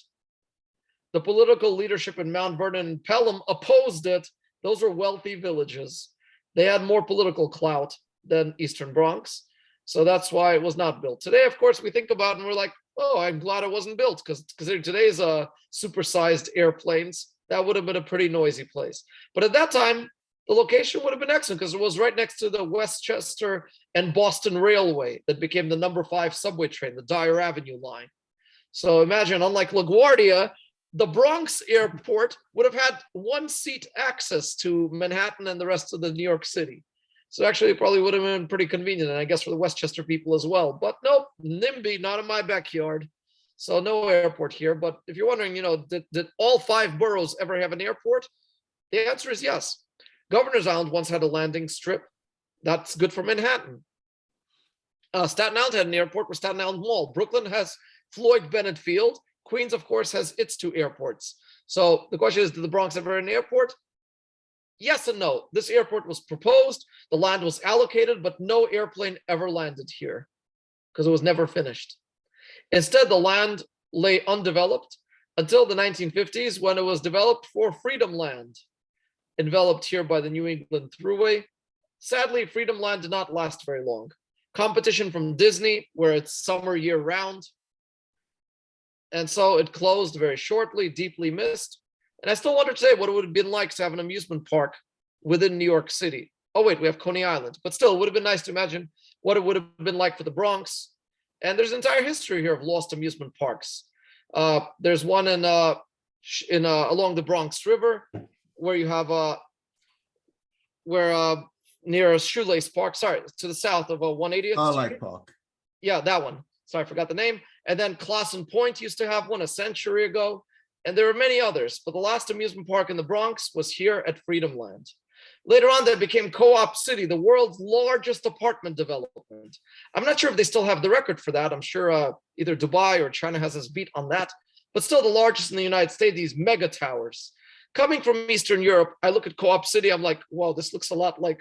the political leadership in Mount Vernon and Pelham opposed it. Those were wealthy villages. They had more political clout than Eastern Bronx. So that's why it was not built. Today, of course, we think about it and we're like, oh, I'm glad it wasn't built, because considering today's supersized airplanes, that would have been a pretty noisy place. But at that time, the location would have been excellent because it was right next to the Westchester and Boston Railway that became the number 5 subway train, the Dyer Avenue line. So imagine, unlike LaGuardia, the Bronx airport would have had 1-seat access to Manhattan and the rest of the New York City. So actually, it probably would have been pretty convenient, and I guess for the Westchester people as well. But nope, NIMBY, not in my backyard. So no airport here. But if you're wondering, did all 5 boroughs ever have an airport? The answer is yes. Governor's Island once had a landing strip. That's good for Manhattan. Staten Island had an airport with Staten Island Mall. Brooklyn has Floyd Bennett Field. Queens, of course, has its 2 airports. So the question is, did the Bronx ever have an airport? Yes and no. This airport was proposed, the land was allocated, but no airplane ever landed here because it was never finished. Instead, the land lay undeveloped until the 1950s, when it was developed for Freedom Land, enveloped here by the New England Thruway. Sadly, Freedom Land did not last very long. Competition from Disney, where it's summer year-round, and so it closed very shortly, deeply missed. And I still wonder today what it would have been like to have an amusement park within New York City. Oh wait, we have Coney Island, but still, it would have been nice to imagine what it would have been like for the Bronx. And there's an entire history here of lost amusement parks. There's one along the Bronx River, where you have near Shoelace Park, sorry, to the south of 180th Starlight Street. Park. Yeah, that one. Sorry, I forgot the name. And then Classen Point used to have one a century ago. And there are many others, but the last amusement park in the Bronx was here at Freedom Land. Later on, that became Co-op City, the world's largest apartment development. I'm not sure if they still have the record for that. I'm sure either Dubai or China has us beat on that, but still the largest in the United States, these mega towers. Coming from Eastern Europe, I look at Co-op City, I'm like, wow, this looks a lot like,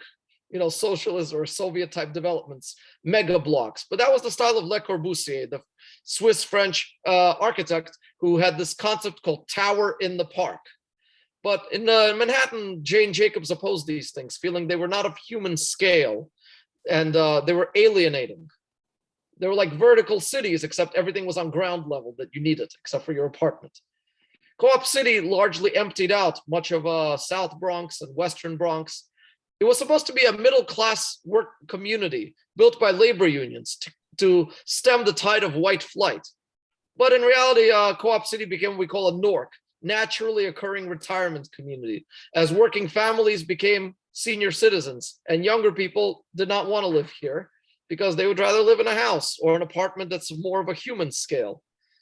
socialist or Soviet type developments, mega blocks. But that was the style of Le Corbusier, the Swiss-French architect who had this concept called Tower in the Park. But in Manhattan, Jane Jacobs opposed these things, feeling they were not of human scale and they were alienating. They were like vertical cities, except everything was on ground level that you needed, except for your apartment. Co-op City largely emptied out much of South Bronx and Western Bronx. It was supposed to be a middle-class work community built by labor unions to stem the tide of white flight. But in reality, Co-op City became what we call a NORC, naturally occurring retirement community, as working families became senior citizens, and younger people did not want to live here because they would rather live in a house or an apartment that's more of a human scale.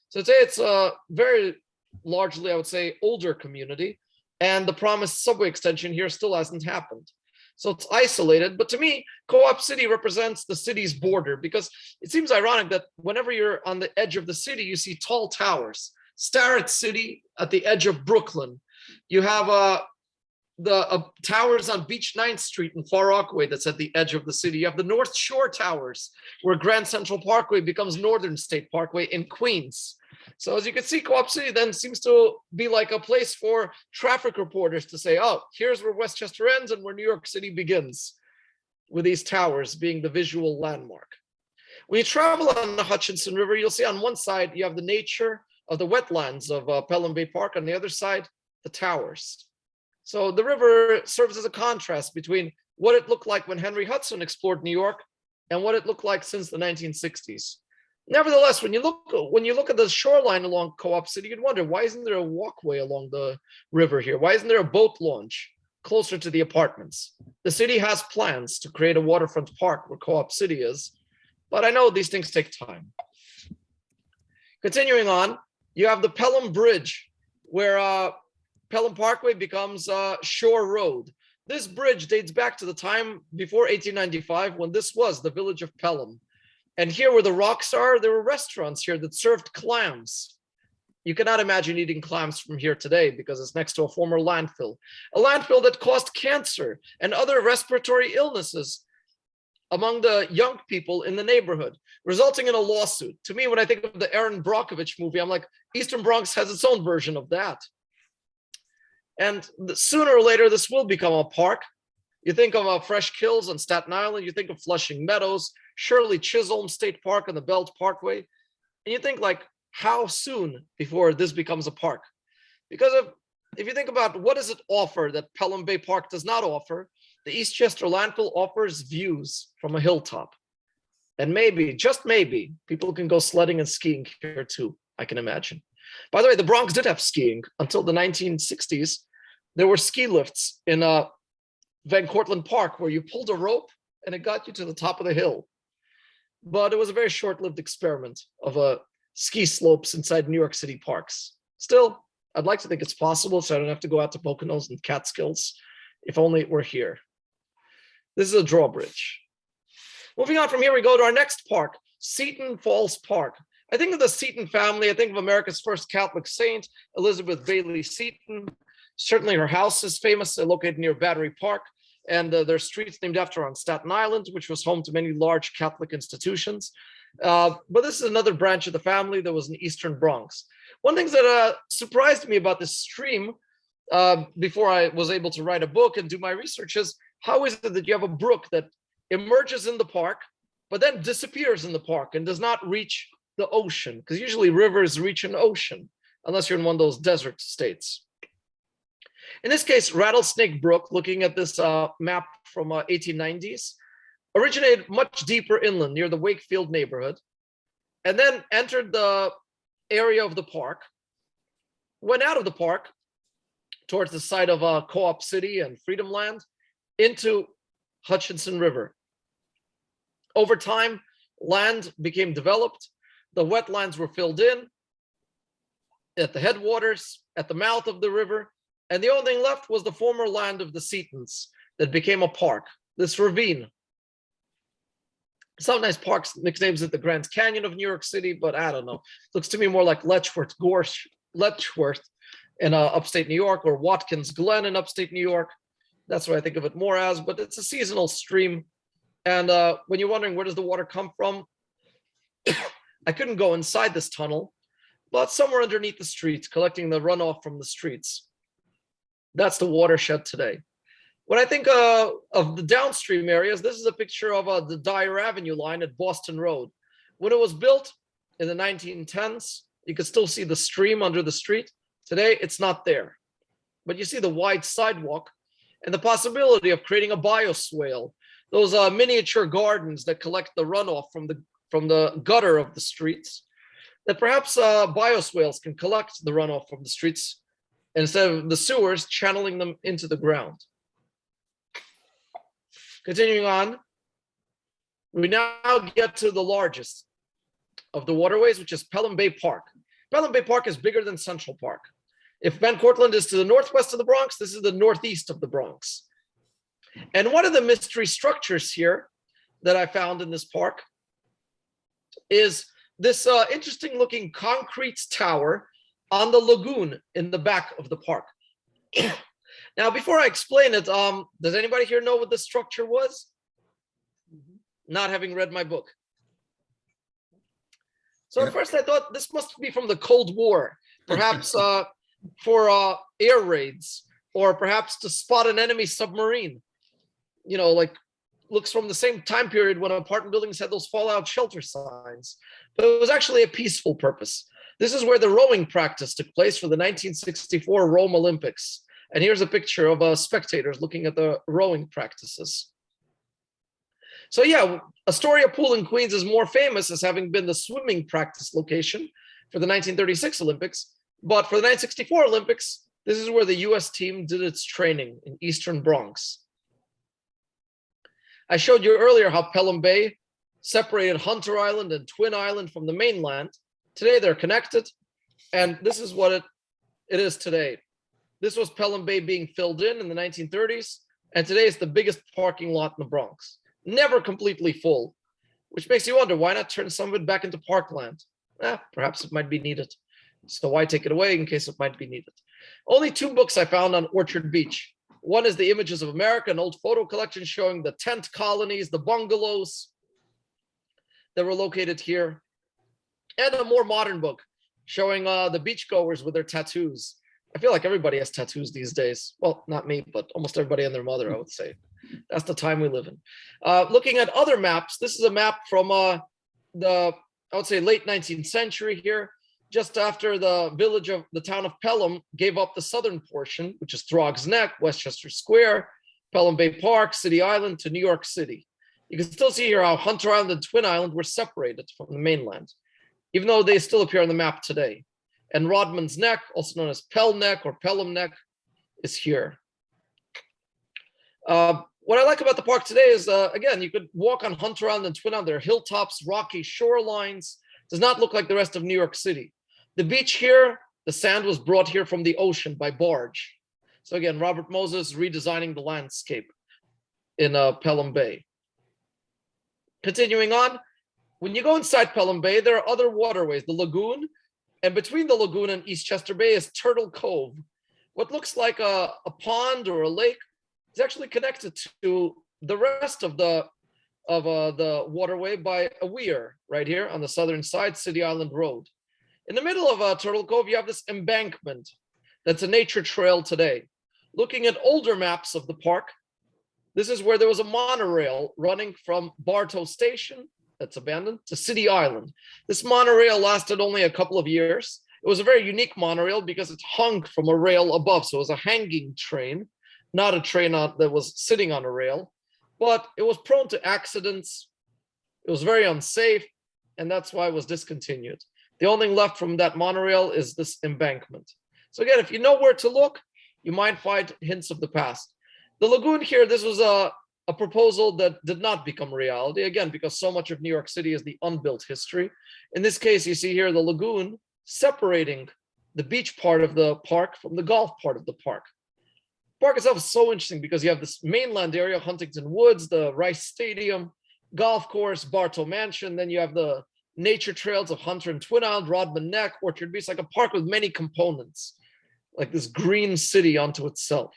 So today it's a very largely, I would say, older community, and the promised subway extension here still hasn't happened. So it's isolated, but to me, Co-op City represents the city's border, because it seems ironic that whenever you're on the edge of the city, you see tall towers. Starrett City at the edge of Brooklyn. You have the towers on Beach 9th Street in Far Rockaway that's at the edge of the city. You have the North Shore Towers, where Grand Central Parkway becomes Northern State Parkway in Queens. So as you can see, Co-op City then seems to be like a place for traffic reporters to say, oh, here's where Westchester ends and where New York City begins, with these towers being the visual landmark. When you travel on the Hutchinson River, you'll see on one side, you have the nature of the wetlands of Pelham Bay Park. On the other side, the towers. So the river serves as a contrast between what it looked like when Henry Hudson explored New York and what it looked like since the 1960s. Nevertheless, when you look at the shoreline along Co-op City, you'd wonder, why isn't there a walkway along the river here? Why isn't there a boat launch closer to the apartments? The city has plans to create a waterfront park where Co-op City is, but I know these things take time. Continuing on, you have the Pelham Bridge, where Pelham Parkway becomes Shore Road. This bridge dates back to the time before 1895, when this was the village of Pelham. And here where the rocks are, there were restaurants here that served clams. You cannot imagine eating clams from here today because it's next to a former landfill. A landfill that caused cancer and other respiratory illnesses among the young people in the neighborhood, resulting in a lawsuit. To me, when I think of the Aaron Brockovich movie, I'm like, Eastern Bronx has its own version of that. And sooner or later, this will become a park. You think of Fresh Kills on Staten Island, you think of Flushing Meadows, Shirley Chisholm State Park on the Belt Parkway. And you think, like, how soon before this becomes a park? Because if you think about what does it offer that Pelham Bay Park does not offer, the Eastchester landfill offers views from a hilltop. And maybe, just maybe, people can go sledding and skiing here too, I can imagine. By the way, the Bronx did have skiing until the 1960s. There were ski lifts in Van Cortlandt Park where you pulled a rope and it got you to the top of the hill. But it was a very short-lived experiment of ski slopes inside New York City parks. Still, I'd like to think it's possible, so I don't have to go out to Poconos and Catskills. If only it were here. This is a drawbridge. Moving on from here, we go to our next park, Seton Falls Park. I think of the Seton family. I think of America's first Catholic saint, Elizabeth Bailey Seton. Certainly her house is famous. They're located near Battery Park, and there are streets named after her on Staten Island, which was home to many large Catholic institutions. But this is another branch of the family that was in Eastern Bronx. One thing that surprised me about this stream before I was able to write a book and do my research is, how is it that you have a brook that emerges in the park, but then disappears in the park and does not reach the ocean? Because usually rivers reach an ocean, unless you're in one of those desert states. In this case, Rattlesnake Brook, looking at this map from 1890s, originated much deeper inland near the Wakefield neighborhood, and then entered the area of the park, went out of the park towards the site of Co-op City and Freedom Land into Hutchinson River. Over time, land became developed. The wetlands were filled in at the headwaters, at the mouth of the river, and the only thing left was the former land of the Setons that became a park, this ravine. Some nice parks nicknames it the Grand Canyon of New York City, but I don't know. Looks to me more like Letchworth in upstate New York, or Watkins Glen in upstate New York. That's what I think of it more as, but it's a seasonal stream. And when you're wondering where does the water come from, I couldn't go inside this tunnel, but somewhere underneath the streets, collecting the runoff from the streets. That's the watershed today. When I think of the downstream areas, this is a picture of the Dyer Avenue line at Boston Road. When it was built in the 1910s, you could still see the stream under the street. Today, it's not there. But you see the wide sidewalk and the possibility of creating a bioswale, those miniature gardens that collect the runoff from the gutter of the streets, that perhaps bioswales can collect the runoff from the streets instead of the sewers channeling them into the ground. Continuing on, we now get to the largest of the waterways, which is Pelham Bay Park. Pelham Bay Park is bigger than Central Park. If Van Cortlandt is to the northwest of the Bronx, this is the northeast of the Bronx. And one of the mystery structures here that I found in this park is this interesting looking concrete tower on the lagoon in the back of the park. Now, before I explain it, does anybody here know what this structure was? Not having read my book. So at first I thought this must be from the Cold War, perhaps for air raids, or perhaps to spot an enemy submarine. You know, like looks from the same time period when apartment buildings had those fallout shelter signs. But it was actually a peaceful purpose. This is where the rowing practice took place for the 1964 Rome Olympics. And here's a picture of spectators looking at the rowing practices. So yeah, Astoria Pool in Queens is more famous as having been the swimming practice location for the 1936 Olympics. But for the 1964 Olympics, this is where the US team did its training in Eastern Bronx. I showed you earlier how Pelham Bay separated Hunter Island and Twin Island from the mainland. Today they're connected, and this is what it is today. This was Pelham Bay being filled in the 1930s, and today it's the biggest parking lot in the Bronx. Never completely full, which makes you wonder, why not turn some of it back into parkland? Perhaps it might be needed. So why take it away in case it might be needed? Only 2 books I found on Orchard Beach. One is the Images of America, an old photo collection showing the tent colonies, the bungalows that were located here. And a more modern book showing the beachgoers with their tattoos. I feel like everybody has tattoos these days. Well, not me, but almost everybody and their mother, I would say. That's the time we live in. Looking at other maps, this is a map from the, I would say, late 19th century here. Just after the village of the town of Pelham gave up the southern portion, which is Throgs Neck, Westchester Square, Pelham Bay Park, City Island to New York City. You can still see here how Hunter Island and Twin Island were separated from the mainland, even though they still appear on the map today. And Rodman's Neck, also known as Pell Neck or Pelham Neck, is here. What I like about the park today is, again, you could walk on Hunter Island and Twin Island. There are hilltops, rocky shorelines. Does not look like the rest of New York City. The beach here, the sand was brought here from the ocean by barge. So again, Robert Moses redesigning the landscape in Pelham Bay. Continuing on, when you go inside Pelham Bay, there are other waterways, the lagoon, and between the lagoon and Eastchester Bay is Turtle Cove. What looks like a pond or a lake is actually connected to the rest of the waterway by a weir right here on the southern side, City Island Road. In the middle of Turtle Cove, you have this embankment that's a nature trail today. Looking at older maps of the park, this is where there was a monorail running from Bartow Station, that's abandoned, to City Island. This monorail lasted only a couple of years. It was a very unique monorail because it hung from a rail above, so it was a hanging train, not a train that was sitting on a rail, but it was prone to accidents. It was very unsafe, and that's why it was discontinued. The only thing left from that monorail is this embankment. So again, if you know where to look, you might find hints of the past. The lagoon here, this was a proposal that did not become reality, again, because so much of New York City is the unbuilt history. In this case, you see here the lagoon separating the beach part of the park from the golf part of the park. The park itself is so interesting because you have this mainland area, Huntington Woods, the Rice Stadium, golf course, Bartow Mansion, then you have the nature trails of Hunter and Twin Island, Rodman Neck, Orchard Beach, like a park with many components, like this green city unto itself.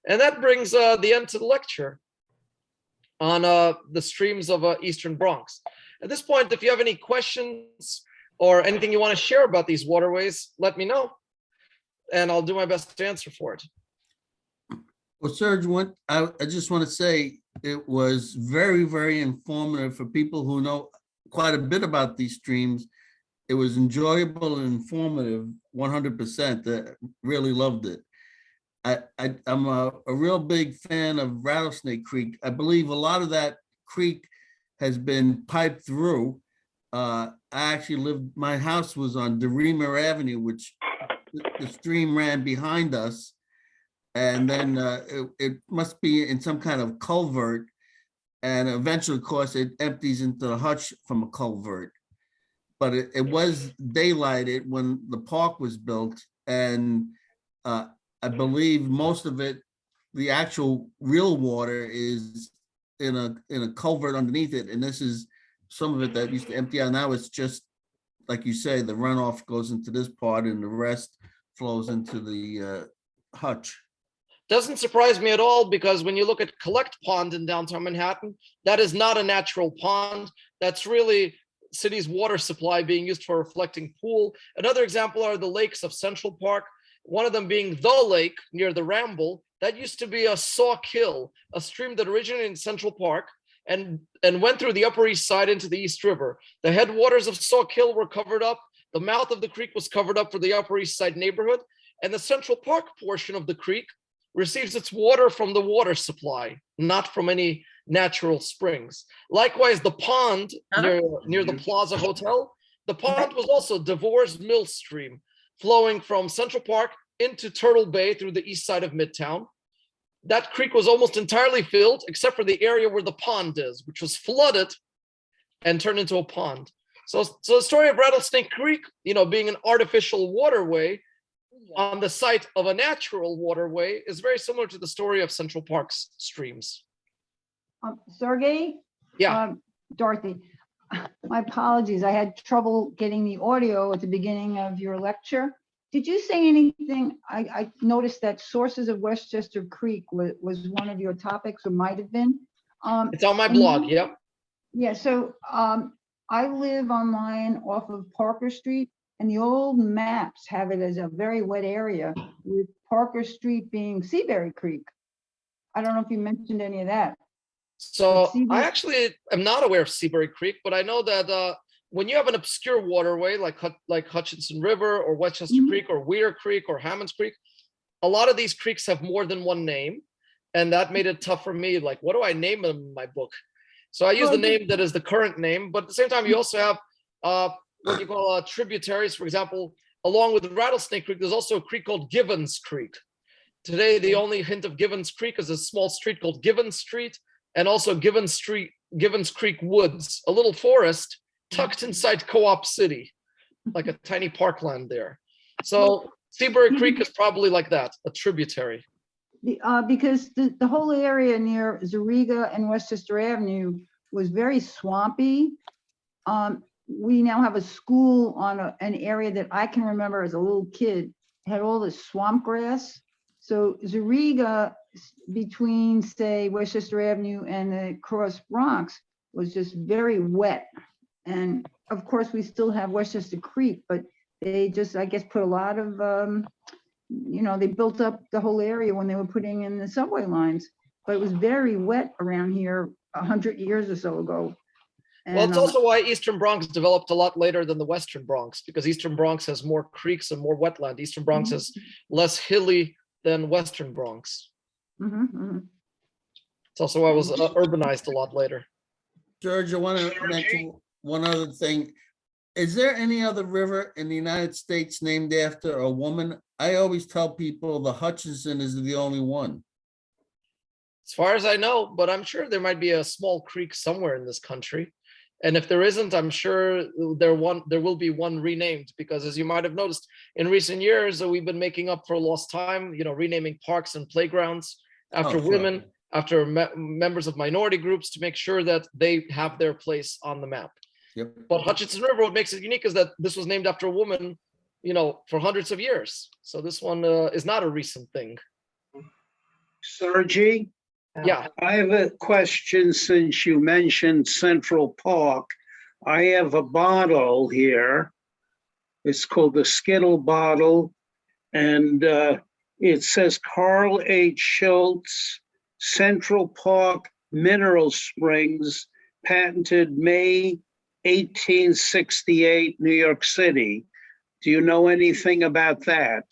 And that brings the end to the lecture on the streams of Eastern Bronx. At this point, if you have any questions or anything you want to share about these waterways, let me know, and I'll do my best to answer for it. Well, Serge, I just want to say it was very, very informative for people who know quite a bit about these streams. It was enjoyable and informative, 100%. I really loved it. I'm a real big fan of Rattlesnake Creek. I believe a lot of that creek has been piped through. I actually my house was on DeReamer Avenue, which the stream ran behind us. And then it must be in some kind of culvert. And eventually, of course, it empties into the hutch from a culvert. But it was daylighted when the park was built. And I believe most of it, the actual real water is in a culvert underneath it. And this is some of it that used to empty out. Now it's just, like you say, the runoff goes into this part and the rest flows into the hutch. Doesn't surprise me at all, because when you look at Collect Pond in downtown Manhattan, that is not a natural pond. That's really city's water supply being used for a reflecting pool. Another example are the lakes of Central Park, one of them being the lake near the Ramble. That used to be a Sawkill, a stream that originated in Central Park and went through the Upper East Side into the East River. The headwaters of Sawkill were covered up. The mouth of the creek was covered up for the Upper East Side neighborhood. And the Central Park portion of the creek receives its water from the water supply, not from any natural springs. Likewise, the pond near the Plaza Hotel, the pond was also Devore's Mill Stream, flowing from Central Park into Turtle Bay through the east side of Midtown. That creek was almost entirely filled, except for the area where the pond is, which was flooded and turned into a pond. So the story of Rattlesnake Creek, being an artificial waterway on the site of a natural waterway, is very similar to the story of Central Park's streams. Sergey? Yeah. Dorothy, my apologies. I had trouble getting the audio at the beginning of your lecture. Did you say anything? I noticed that sources of Westchester Creek was one of your topics, or might have been. It's on my blog, yep. Yeah, so I live online off of Parker Street, and the old maps have it as a very wet area, with Parker Street being Seabury Creek. I don't know if you mentioned any of that. So I actually am not aware of Seabury Creek, but I know that when you have an obscure waterway like Hutchinson River or Westchester Creek or Weir Creek or Hammonds Creek, a lot of these creeks have more than one name. And that made it tough for me. Like, what do I name them in my book? So I use the name that is the current name, but at the same time, you also have what you call tributaries. For example, along with Rattlesnake Creek, there's also a creek called Givens Creek. Today, the only hint of Givens Creek is a small street called Givens Street, and also Givens Creek Woods, a little forest tucked inside Co-op City, like a tiny parkland there. So Seabury Creek is probably like that, a tributary. Because the whole area near Zariga and Westchester Avenue was very swampy. We now have a school on an area that I can remember as a little kid, had all this swamp grass. So Zariga, between, say, Westchester Avenue and the Cross Bronx, was just very wet. And of course, we still have Westchester Creek, but they just, I guess, put a lot of, they built up the whole area when they were putting in the subway lines. But it was very wet around here 100 years or so ago. And, well, it's also why Eastern Bronx developed a lot later than the Western Bronx, because Eastern Bronx has more creeks and more wetland. Eastern Bronx is less hilly than Western Bronx. It's also why it was urbanized a lot later. George, I want to mention one other thing. Is there any other river in the United States named after a woman? I always tell people the Hutchinson is the only one. As far as I know, but I'm sure there might be a small creek somewhere in this country. And if there isn't, I'm sure there will be one renamed, because as you might have noticed in recent years, we've been making up for lost time, renaming parks and playgrounds after women, after members of minority groups, to make sure that they have their place on the map. Yep. But Hutchinson River, what makes it unique is that this was named after a woman, for hundreds of years. So this one is not a recent thing. Sergey? Yeah. I have a question since you mentioned Central Park. I have a bottle here. It's called the Skittle bottle. And it says Carl H. Schultz, Central Park Mineral Springs, patented May 1868, New York City. Do you know anything about that?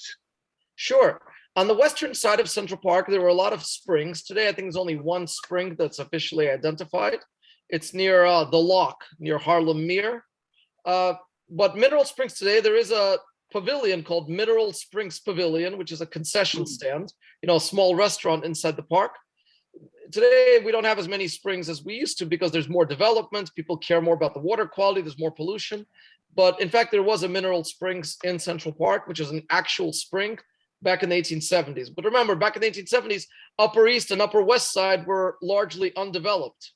Sure. On the western side of Central Park, there were a lot of springs. Today, I think there's only one spring that's officially identified. It's near the Lock, near Harlem Mere. But mineral springs today, there is a pavilion called Mineral Springs Pavilion, which is a concession stand, a small restaurant inside the park. Today, we don't have as many springs as we used to because there's more development. People care more about the water quality. There's more pollution. But in fact, there was a mineral springs in Central Park, which is an actual spring back in the 1870s. But remember, back in the 1870s, Upper East and Upper West Side were largely undeveloped.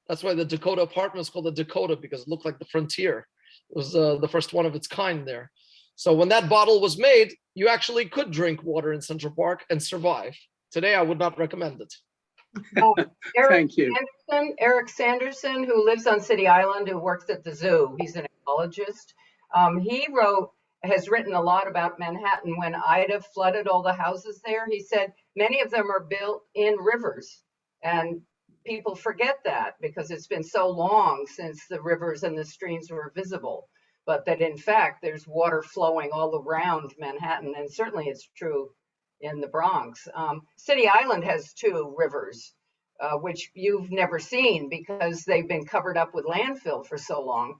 That's why the Dakota apartment was called the Dakota, because it looked like the frontier. It was the first one of its kind there. So when that bottle was made, you actually could drink water in Central Park and survive. Today, I would not recommend it. Oh, Thank you. Eric Sanderson, who lives on City Island, who works at the zoo. He's an ecologist. Has written a lot about Manhattan. When Ida flooded all the houses there, he said many of them are built in rivers, and people forget that because it's been so long since the rivers and the streams were visible, but that in fact there's water flowing all around Manhattan, and certainly it's true in the Bronx. City Island has two rivers, which you've never seen because they've been covered up with landfill for so long.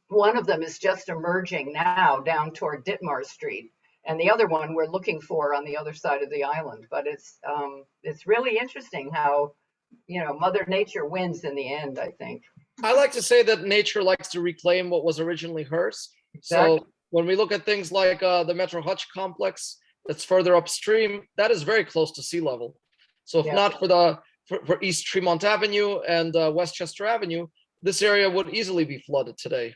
One of them is just emerging now down toward Ditmar Street, and the other one we're looking for on the other side of the island. But it's really interesting how, Mother Nature wins in the end, I think. I like to say that nature likes to reclaim what was originally hers. Exactly. So when we look at things like the Metro Hutch complex that's further upstream, that is very close to sea level. So if not for East Tremont Avenue and Westchester Avenue, this area would easily be flooded today.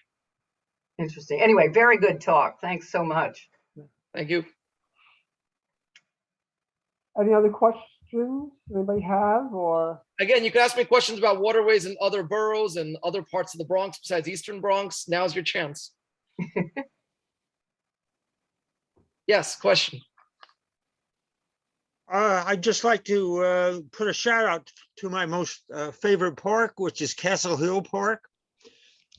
Interesting. Anyway, very good talk. Thanks so much. Thank you. Any other questions anybody have, or? Again, you can ask me questions about waterways in other boroughs and other parts of the Bronx besides Eastern Bronx. Now's your chance. Yes, question. I'd just like to put a shout out to my most favorite park, which is Castle Hill Park,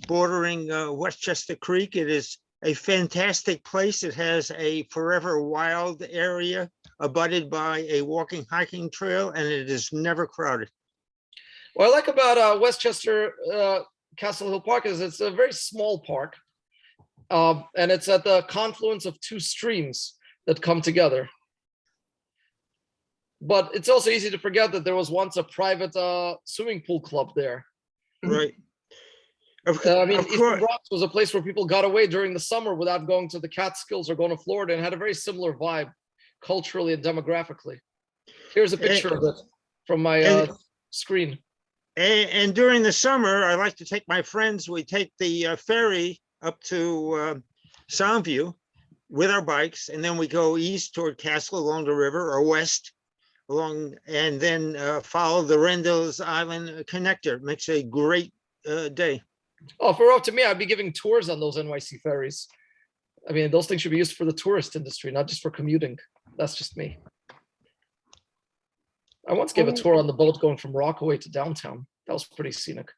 bordering Westchester Creek. It is a fantastic place. It has a forever wild area abutted by a walking hiking trail, and it is never crowded. What I like about Westchester Castle Hill Park is it's a very small park, and it's at the confluence of two streams that come together. But it's also easy to forget that there was once a private swimming pool club there. Right. Eastern Bronx was a place where people got away during the summer without going to the Catskills or going to Florida, and had a very similar vibe culturally and demographically. Here's a picture of it from my screen. And during the summer, I like to take my friends. We take the ferry up to Soundview with our bikes, and then we go east toward Castle along the river, or west along, and then follow the Rendell's Island connector. It makes a great day. Oh, if it were up to me, I'd be giving tours on those NYC ferries. I mean, those things should be used for the tourist industry, not just for commuting. That's just me. I once gave a tour on the boat going from Rockaway to downtown. That was pretty scenic.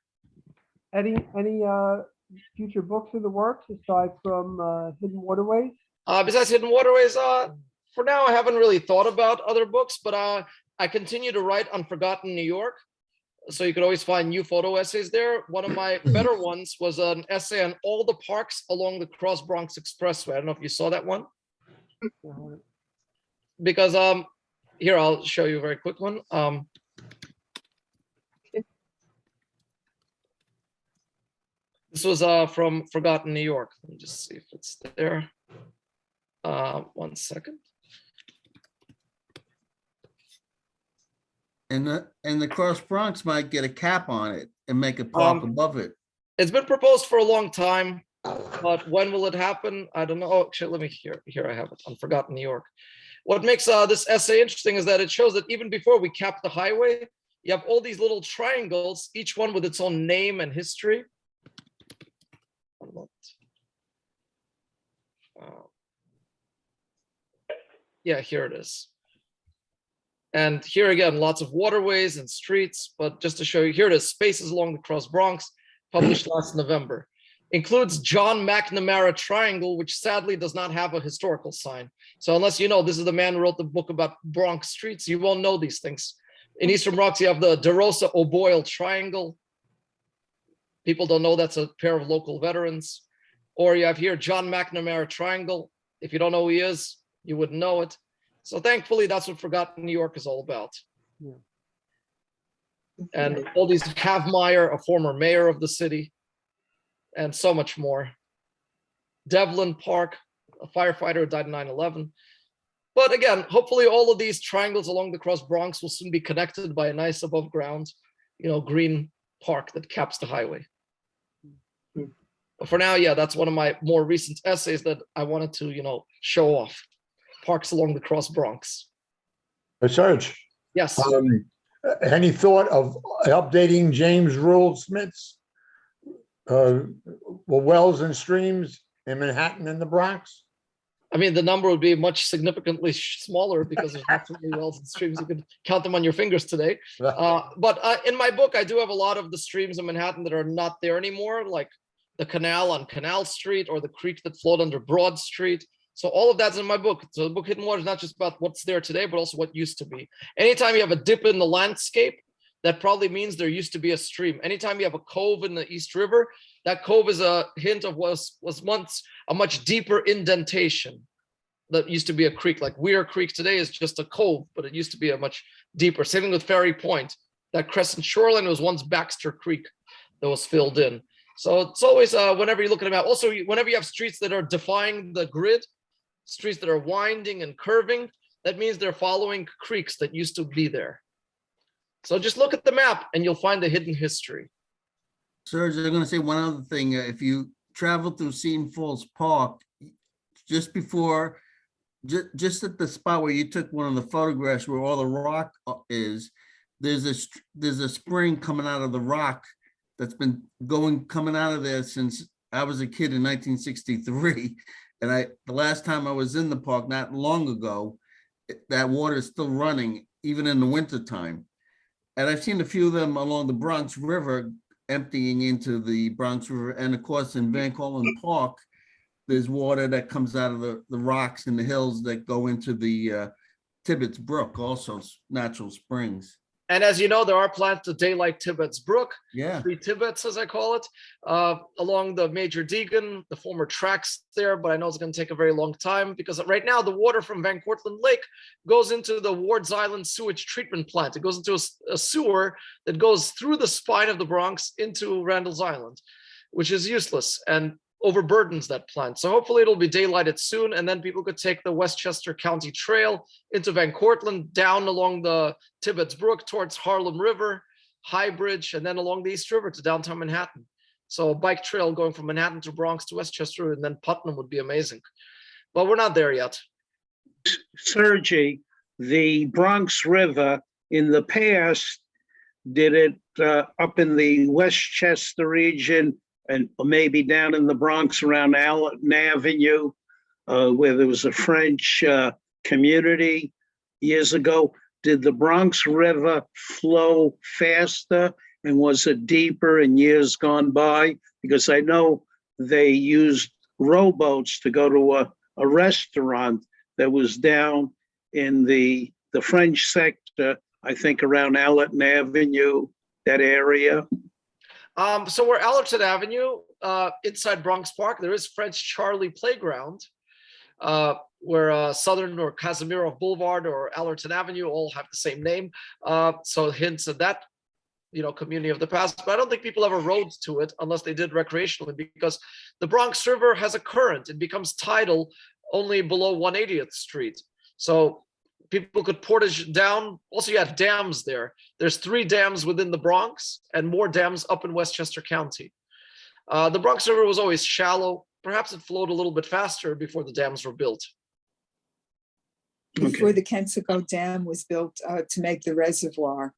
Any future books in the works aside from Hidden Waterways? Besides Hidden Waterways, for now, I haven't really thought about other books, but I continue to write on Forgotten New York. So you could always find new photo essays there. One of my better ones was an essay on all the parks along the Cross Bronx Expressway. I don't know if you saw that one. Because here, I'll show you a very quick one. This was from Forgotten New York. Let me just see if it's there. 1 second. And the Cross Bronx might get a cap on it and make a park above it. It's been proposed for a long time, but when will it happen? I don't know. Oh, actually, let me here I have it on Forgotten New York. What makes this essay interesting is that it shows that even before we capped the highway, you have all these little triangles, each one with its own name and history. Yeah, here it is. And here again, lots of waterways and streets, but just to show you, here it is, Spaces Along the Cross Bronx, published last November. Includes John McNamara Triangle, which sadly does not have a historical sign. So unless you know, this is the man who wrote the book about Bronx streets, you won't know these things. In Eastern Bronx, you have the DeRosa O'Boyle Triangle. People don't know that's a pair of local veterans. Or you have here John McNamara Triangle. If you don't know who he is, you wouldn't know it. So thankfully, that's what Forgotten New York is all about. Yeah. And all these Kavmeyer, a former mayor of the city, and so much more. Devlin Park, a firefighter who died in 9/11. But again, hopefully all of these triangles along the cross Bronx will soon be connected by a nice above ground, green park that caps the highway. But for now, yeah, that's one of my more recent essays that I wanted to, show off. Parks along the cross Bronx. Serge, Yes. any thought of updating James Rural Smith's wells and streams in Manhattan and the Bronx? I mean, the number would be much significantly smaller because there's not too many wells and streams. You could count them on your fingers today. But in my book, I do have a lot of the streams in Manhattan that are not there anymore, like the canal on Canal Street or the creek that flowed under Broad Street. So all of that's in my book. So the book Hidden Water is not just about what's there today, but also what used to be. Anytime you have a dip in the landscape, that probably means there used to be a stream. Anytime you have a cove in the East River, that cove is a hint of was once a much deeper indentation that used to be a creek. Like Weir Creek today is just a cove, but it used to be a much deeper. Same thing with Ferry Point. That crescent shoreline was once Baxter Creek that was filled in. So it's always, whenever you look at a map, also whenever you have streets that are defying the grid, streets that are winding and curving, that means they're following creeks that used to be there. So just look at the map and you'll find the hidden history. Serge, I'm going to say one other thing. If you travel through Seton Falls Park, just before, just at the spot where you took one of the photographs where all the rock is, there's a spring coming out of the rock that's been coming out of there since I was a kid in 1963. And the last time I was in the park, not long ago, that water is still running, even in the wintertime. And I've seen a few of them along the Bronx River emptying into the Bronx River. And of course, in Van Cortlandt Park, there's water that comes out of the rocks in the hills that go into the Tibbetts Brook, also natural springs. And as you know, there are plans to daylight Tibbetts Brook, Yeah. 3 Tibbetts, as I call it, along the Major Deegan, the former tracks there, but I know it's going to take a very long time because right now the water from Van Cortlandt Lake goes into the Ward's Island sewage treatment plant. It goes into a sewer that goes through the spine of the Bronx into Randall's Island, which is useless and overburdens that plant. So hopefully it'll be daylighted soon, and then people could take the Westchester County Trail into Van Cortlandt, down along the Tibbetts Brook towards Harlem River, High Bridge, and then along the East River to downtown Manhattan. So a bike trail going from Manhattan to Bronx to Westchester and then Putnam would be amazing. But we're not there yet. Sergey, the Bronx River in the past did it up in the Westchester region and maybe down in the Bronx around Allen Avenue, where there was a French community years ago. Did the Bronx River flow faster and was it deeper in years gone by? Because I know they used rowboats to go to a restaurant that was down in the French sector, I think around Allen Avenue, that area. So we're Allerton Avenue, inside Bronx Park. There is French Charlie Playground, where Southern or Casimiro Boulevard or Allerton Avenue all have the same name. So hints of that, community of the past. But I don't think people ever rode to it unless they did recreationally, because the Bronx River has a current. It becomes tidal only below 180th Street. So people could portage down. Also, you have dams there. There's 3 dams within the Bronx and more dams up in Westchester County. The Bronx River was always shallow. Perhaps it flowed a little bit faster before the dams were built. Before the Kensico Dam was built to make the reservoir.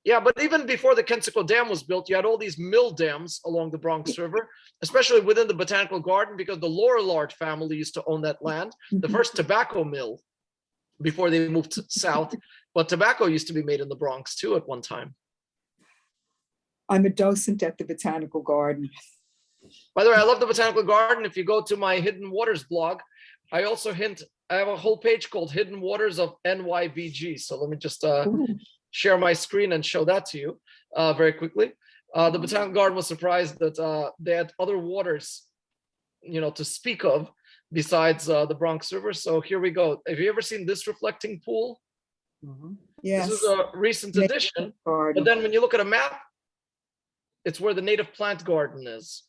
Yeah, but even before the Kensico Dam was built, you had all these mill dams along the Bronx River, especially within the Botanical Garden, because the Lorillard family used to own that land. The first tobacco mill before they moved south, but tobacco used to be made in the Bronx too at one time. I'm a docent at the Botanical Garden. By the way, I love the Botanical Garden. If you go to my Hidden Waters blog, I also I have a whole page called Hidden Waters of NYVG. So let me just share my screen and show that to you very quickly. The Botanical Garden was surprised that they had other waters, to speak of, besides the Bronx River. So here we go. Have you ever seen this reflecting pool? Mhm. Yes. This is a recent Native addition. garden. But then when you look at a map, it's where the native plant garden is.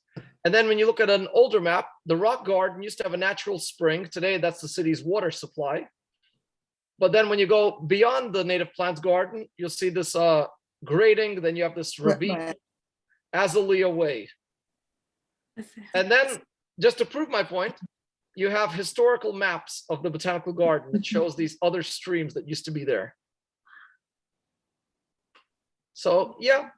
And then when you look at an older map, the rock garden used to have a natural spring. Today, that's the city's water supply. But then when you go beyond the native plant garden, you'll see this grading. Then you have this ravine, Wetland. Azalea Way. And then, just to prove my point, you have historical maps of the botanical garden that shows these other streams that used to be there. So yeah,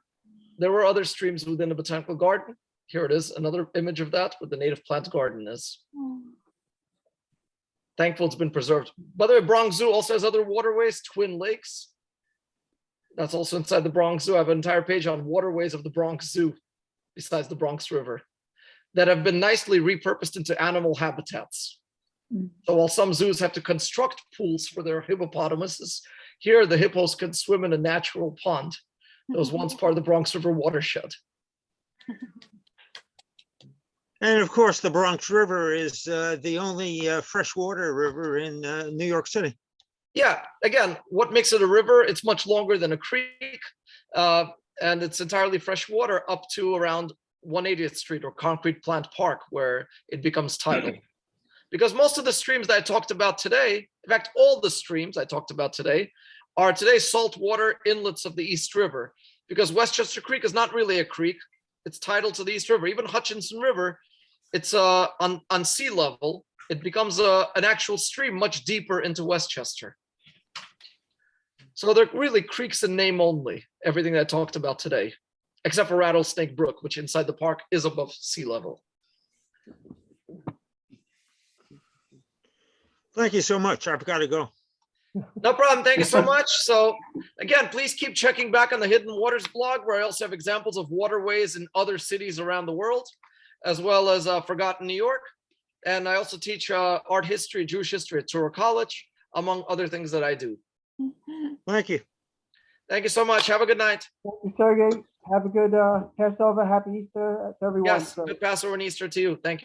there were other streams within the botanical garden. Here it is, another image of that, what the native plant garden is. Thankful it's been preserved. By the way, Bronx Zoo also has other waterways, Twin Lakes. That's also inside the Bronx Zoo. I have an entire page on waterways of the Bronx Zoo, besides the Bronx River, that have been nicely repurposed into animal habitats. So while some zoos have to construct pools for their hippopotamuses, here the hippos can swim in a natural pond that was once part of the Bronx River watershed. And of course, the Bronx River is the only freshwater river in New York City. Yeah, again, what makes it a river? It's much longer than a creek, and it's entirely fresh water up to around 180th Street or Concrete Plant Park, where it becomes tidal. Because most of the streams that I talked about today, in fact, all the streams I talked about today, are today saltwater inlets of the East River. Because Westchester Creek is not really a creek, it's tidal to the East River. Even Hutchinson River, it's on sea level. It becomes an actual stream much deeper into Westchester. So they're really creeks in name only, everything that I talked about today, except for Rattlesnake Brook, which inside the park is above sea level. Thank you so much. I've got to go. No problem. Thank you so much. So again, please keep checking back on the Hidden Waters blog, where I also have examples of waterways in other cities around the world, as well as Forgotten New York. And I also teach art history, Jewish history at Touro College, among other things that I do. Thank you. Thank you so much. Have a good night. Thank you, Sergey. Have a good Passover. Happy Easter to everyone. Yes, good Passover and Easter to you. Thank you.